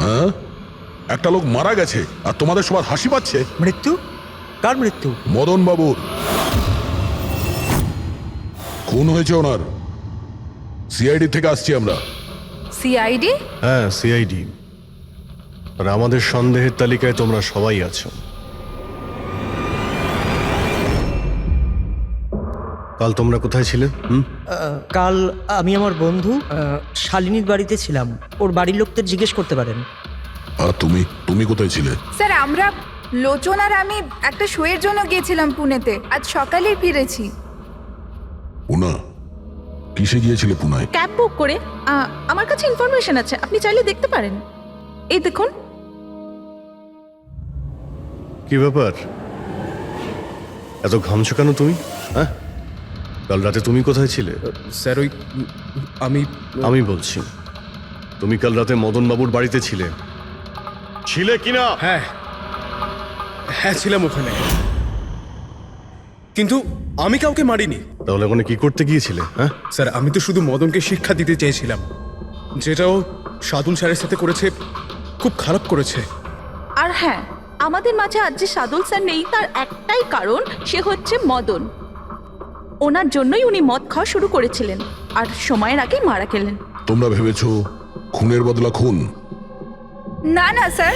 হ্যাঁ, একটা লোক মারা গেছে আর তোমাদের সবার হাসি পাচ্ছে। মৃত্যু? কার মৃত্যু? মদন বাবুর খুন হয়েছে ওনার। সিআইডি থেকে আসছি আমরা। সিআইডি? হ্যাঁ, সিআইডি। আর আমাদের সন্দেহের তালিকায় তোমরা সবাই আছো। কাল তোমরা কোথায় ছিলে? কাল আমি আমার বন্ধু শালিনীর বাড়িতে ছিলাম। ওর বাড়ির লোকদের জিজ্ঞেস করতে পারেন। আর তুমি তুমি কোথায় ছিলে? স্যার, আমরা লোচন আর আমি একটা শোয়ের জন্য গিয়েছিলাম পুনেতে। আজ সকালেই ফিরেছি। পুনা? কিসে গিয়েছিলে পুনায়? ক্যাব বুক করে। আমার কাছে ইনফরমেশন আছে, আপনি চাইলে দেখতে পারেন। এই দেখুন। কি ব্যাপার, এত ঘামছো কেন তুমি? হ্যাঁ, কাল রাতে তুমি কোথায় ছিলে? স্যার, ওই আমি বলছি, তুমি কাল রাতে মদনবাবুর বাড়িতে ছিলে ছিলে কিনা? হ্যাঁ হ্যাঁ, ছিলাম ওখানে, কিন্তু আমি কাউকে মারিনি। তাহলে ওখানে কি করতে গিয়েছিলে? হ্যাঁ স্যার, আমি তো শুধু মদনকে শিক্ষা দিতে চেয়েছিলাম। যেটাও সাদুল স্যারের সাথে করেছে, খুব খারাপ করেছে। আর হ্যাঁ, আমাদের মাঝে আজ যে সাদুল স্যার নেই তার একটাই কারণ, সে হচ্ছে মদন। ওনার জন্যই উনি মদ খাওয়া শুরু করেছিলেন আর সময়ের আগেই মারা গেলেন। তোমরা ভেবেছো খুনের বদলা খুন? না না স্যার,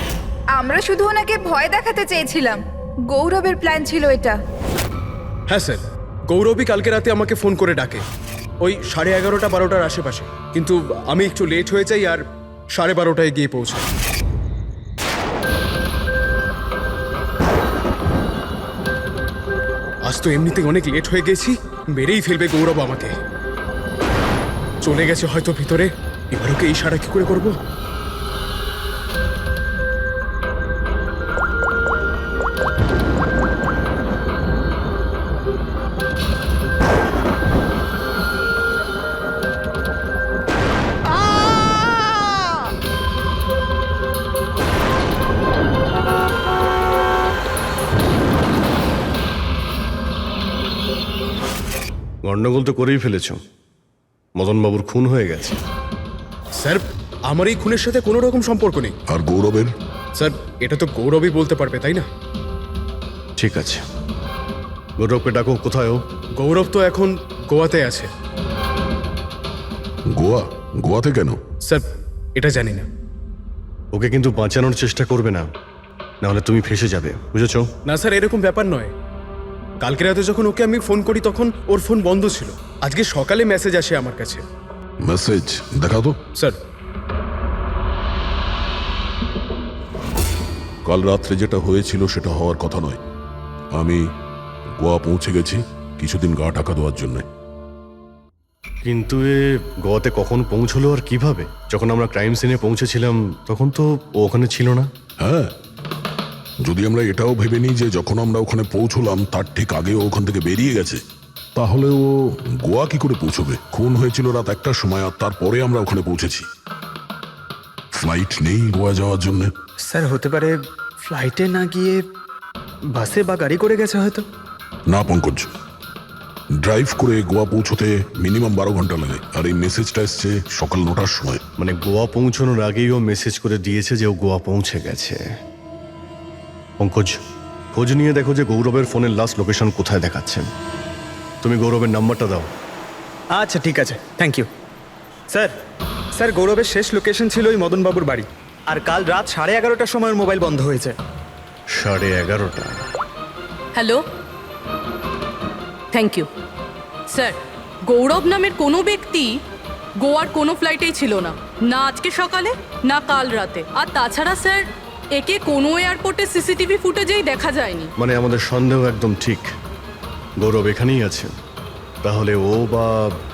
আমরা শুধু ওনাকে ভয় দেখাতে চেয়েছিলাম। গৌরবের প্ল্যান ছিল এটা। হ্যাঁ স্যার, গৌরবই কালকে রাতে আমাকে ফোন করে ডাকে, ওই 11:30-12টার আশেপাশে। কিন্তু আমি একটু লেট হয়ে যাই আর 12:30টায় গিয়ে পৌঁছাই। আজ তো এমনিতেই অনেক লেট হয়ে গেছি, মেরেই ফেলবে গৌরব আমাকে। চলে গেছে হয়তো ভিতরে, এবার ওকে ইশারা কি করে করবো? গন্ডগোল তো করেই ফেলেছ, মদনবাবুর খুন হয়ে গেছে। স্যার, আমার এই খুনের সাথে কোনো রকম সম্পর্ক নেই। আর গৌরবের? স্যার, এটা তো গৌরবই বলতে পারবে, তাই না? ঠিক আছে, গৌরবকে ডাকো। কোথায় ও? গৌরব তো এখন গোয়াতে আছে। গোয়া? গোয়াতে কেন? স্যার, এটা জানি না। ওকে কিন্তু বাঁচানোর চেষ্টা করবে না, নাহলে তুমি ফেসে যাবে, বুঝেছো? না স্যার, এরকম ব্যাপার নয়। কালকে রাতে যখন ওকে আমি ফোন করি তখন ওর ফোন বন্ধ ছিল, আজকে সকালে মেসেজ আসে আমার কাছে। মেসেজ দেখাও তো। স্যার, কাল রাত্রে যেটা হয়েছিল সেটা হওয়ার কথা নয়। আমি গোয়া পৌঁছে গেছি কিছুদিন গা ঢাকা দেওয়ার জন্য। কিন্তু এ গোয়াতে কখন পৌঁছলো আর কিভাবে? যখন আমরা ক্রাইম সিনে পৌঁছেছিলাম তখন তো ও ওখানে ছিল না। হ্যাঁ, যদি আমরা এটাও ভেবে নিই যে যখন আমরা ওখানে পৌঁছলাম তার ঠিক আগে ও ওখান থেকে বেরিয়ে গেছে, তাহলে ও গোয়া কি করে পৌঁছবে? খুন হয়েছিল রাত 1টার সময় আর তারপরে আমরা ওখানে পৌঁছেছি। ফ্লাইট নেই গোয়া যাওয়ার জন্য। স্যার হতে পারে ফ্লাইটে না গিয়ে বাসে বা গাড়ি করে গেছে হয়তো। না পঙ্কজ, ড্রাইভ করে গোয়া পৌঁছতে মিনিমাম 12 ঘন্টা লাগে, আর এই মেসেজটা এসছে সকাল 9টার সময়। মানে গোয়া পৌঁছানোর আগেই ও মেসেজ করে দিয়েছে যে ও গোয়া পৌঁছে গেছে। পঙ্কজ, খোঁজ নিয়ে দেখো যে গৌরবের ফোনের লাস্ট লোকেশন কোথায় দেখাচ্ছে। তুমি গৌরবের নাম্বারটা দাও। আচ্ছা ঠিক আছে, থ্যাংক ইউ স্যার। স্যার গৌরবের শেষ লোকেশন ছিল ওই মদনবাবুর বাড়ি, আর কাল রাত 11:30টার সময় ওর মোবাইল বন্ধ হয়েছে। 11:30? Hello, thank you sir. Gaurav নামের কোনো ব্যক্তি গোয়ার কোনো ফ্লাইটেই ছিল না, না আজকে সকালে না কাল রাতে। আর তাছাড়া স্যার একে কোনো এয়ারপোর্টে সিসিটিভি ফুটেজেই দেখা যায়নি। মানে আমাদের সন্দেহ একদম ঠিক, গৌরব এখানেই আছে। তাহলে ও বা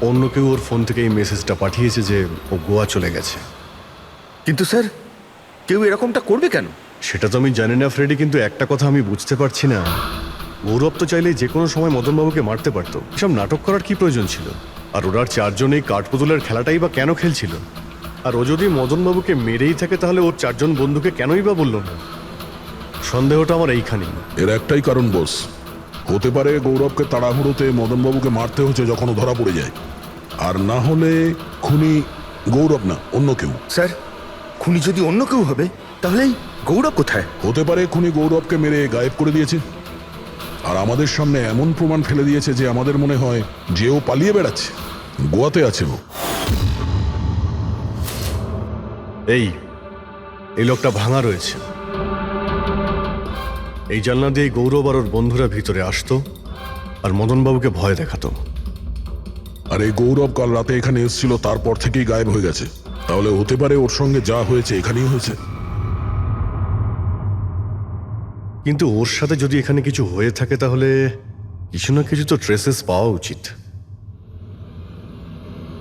অন্য কেউ ওর ফোন থেকে এই মেসেজটা পাঠিয়েছে যে ও গোয়া চলে গেছে। কিন্তু স্যার, কেউ এরকমটা করবে কেন? সেটা তো আমি জানি না ফ্রেডি, কিন্তু একটা কথা আমি বুঝতে পারছি না, গৌরব তো চাইলেই যে কোনো সময় মদনবাবুকে মারতে পারতো। এসব নাটক করার কি প্রয়োজন ছিল? আর ওরা 4 জনেই কাঠপুতুলের খেলাটাই বা কেন খেলছিল? আর ও যদি মদনবাবুকে মেরেই থাকে তাহলে ওর 4 জন বন্ধুকে কেনই বা বললো না? সন্দেহটা আমার এইখানেই। এর একটাই কারণ বস, হতে পারে গৌরবকে তাড়াহুড়োতে মদনবাবুকে মারতে হচ্ছে যখন ও ধরা পড়ে যায়, আর না হলে খুনি গৌরব না অন্য কেউ। স্যার, খুনি যদি অন্য কেউ হবে তাহলে গৌরব কোথায়? হতে পারে খুনি গৌরবকে মেরে গায়েব করে দিয়েছে, আর আমাদের সামনে এমন প্রমাণ ফেলে দিয়েছে যে আমাদের মনে হয় যে ও পালিয়ে বেড়াচ্ছে, গোয়াতে আছে ও। এই লোকটা ভাঙা রয়েছে। এই জানলা দিয়ে গৌরব আর ওর বন্ধুরা ভিতরে আসতো আর মদনবাবুকে ভয় দেখাতো। আর এই গৌরব কাল রাতে এখানে এসেছিল, তারপর থেকেই গায়েব হয়ে গেছে। তাহলে হতে পারে ওর সঙ্গে যা হয়েছে এখানেই হয়েছে। কিন্তু ওর সাথে যদি এখানে কিছু হয়ে থাকে তাহলে কিছু না কিছু তো ট্রেসেস পাওয়া উচিত।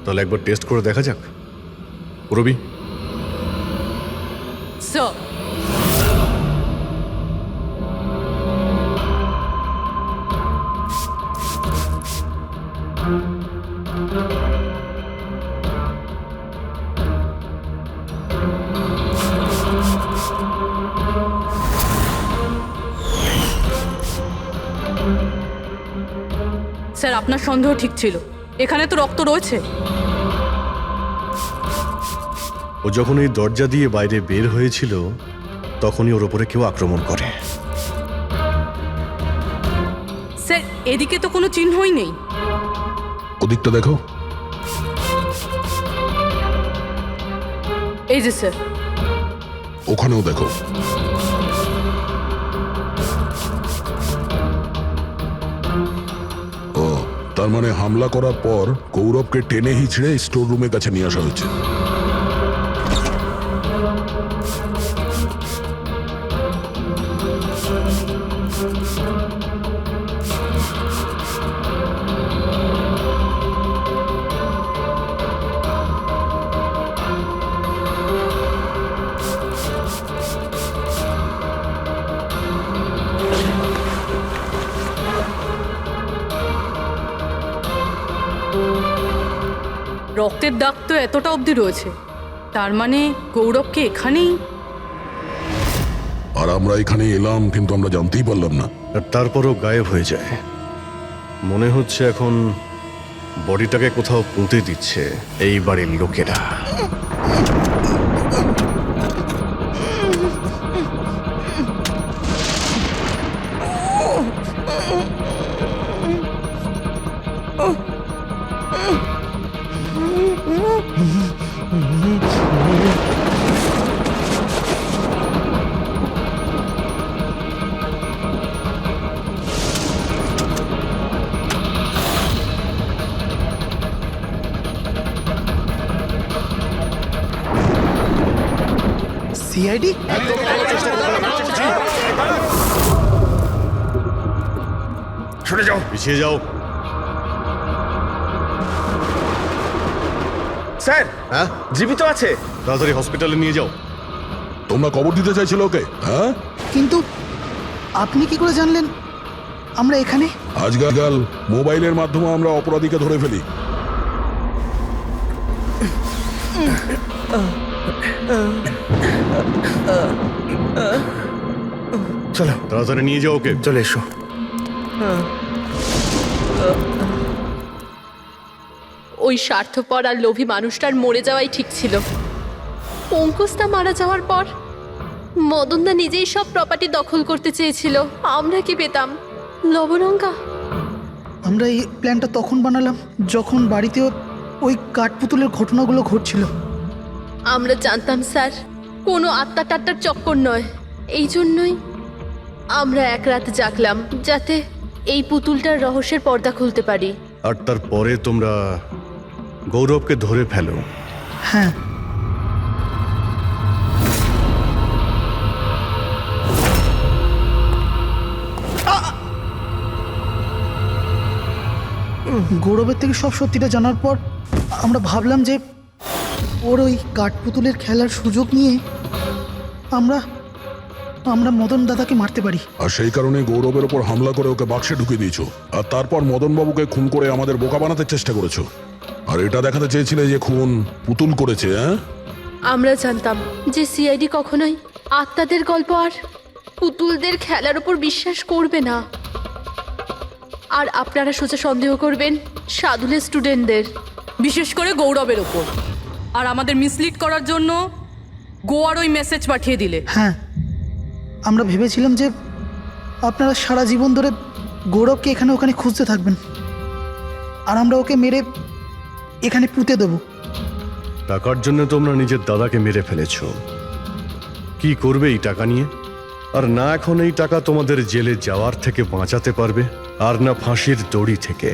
তাহলে একবার টেস্ট করে দেখা যাক। রবি, স্যার স্যার আপনার সন্দেহ ঠিক ছিল, এখানে তো রক্ত রয়েছে। ও যখন এই দরজা দিয়ে বাইরে বের হয়েছিল তখনই ওর ওপরে কেউ আক্রমণ করে। স্যার এদিকে তো কোনো চিহ্নই নেই। ওদিকটা দেখো। এই যে স্যার। ওখানেও দেখো। ও, তার মানে হামলা করার পর গৌরবকে টেনে হিচড়ে স্টোর রুমের কাছে নিয়ে আসা হয়েছে। রক্তের দাগ তো এতটা অবধি রয়েছে, তার মানে গৌরবকে এখানেই। আর আমরা এখানে এলাম কিন্তু আমরা জানতেই পারলাম না। আর তারপরও গায়েব হয়ে যায়। মনে হচ্ছে এখন বডিটাকে কোথাও পুঁতে দিচ্ছে এই বাড়ির লোকেরা। সিআইডি? সরে যাও। পিছিয়ে যাও। স্যার হ্যাঁ, জীবিত আছে। তাড়াতাড়ি হসপিটালে নিয়ে যাও। তোমরা কবর দিতে চাইছিল ওকে, হ্যাঁ? কিন্তু আপনি কি করে জানলেন আমরা এখানে? আজকাল মোবাইলের মাধ্যমে আমরা অপরাধীকে ধরে ফেলি। চলো তাড়াতাড়ি নিয়ে যাও ওকে। চলে এসো। ওই স্বার্থপর আর লোভী মানুষটার মরে যাওয়াই ঠিক ছিল। পঙ্কজদা মারা যাওয়ার পর মদনদা নিজেই সব প্রপার্টি দখল করতে চেয়েছিল। আমরা কি পেতাম? লবণঙ্গা। আমরা এই প্ল্যানটা তখন বানালাম যখন বাড়িতে ওই কাঠপুতুলের ঘটনাগুলো ঘটছিল। আমরা জানতাম স্যার কোনো আত্মা টাত্মার চক্কর নয়। এই জন্যই আমরা এক রাত জাগলাম যাতে এই পুতুলটার রহস্যের পর্দা খুলতে পারি। আর তারপরে তোমরা গৌরবকে ধরে ফেলো। হ্যাঁ, গৌরবের থেকে সব সত্যিটা জানার পর আমরা ভাবলাম যে ওর ওই কাঠপুতুলের খেলার সুযোগ নিয়ে আমরা আমরা মদন দাদাকে মারতে পারি। আর সেই কারণে গৌরবের ওপর হামলা করে ওকে বাক্সে ঢুকে দিয়েছো, আর তারপর মদনবাবুকে খুন করে আমাদের বোকা বানাতে চেষ্টা করেছো। আর এটা দেখাতে চেয়েছিলে যে খুন পুতুল করেছে, হ্যাঁ? আমরা জানতাম যে সিআইডি কখনোই আত্মাদের গল্প আর পুতুলদের খেলার উপর বিশ্বাস করবে না। আর আপনারা সোজা সন্দেহ করবেন সাধুলের স্টুডেন্টদের, বিশেষ করে গৌরবের ওপর। আর আমাদের মিসলিড করার জন্য গোয়ার ওই মেসেজ পাঠিয়ে দিলে। হ্যাঁ, আমরা ভেবেছিলাম যে আপনারা সারা জীবন ধরে গৌরবকে এখানে ওখানে খুঁজতে থাকবেন আর আমরা ওকে মেরে এখানে পুঁতে দেব। টাকার জন্য তোমরা নিজের দাদাকে মেরে ফেলেছো। কি করবে এই টাকা নিয়ে? আর না এখন এই টাকা তোমাদের জেলে যাওয়ার থেকে বাঁচাতে পারবে, আর না ফাঁসির দড়ি থেকে।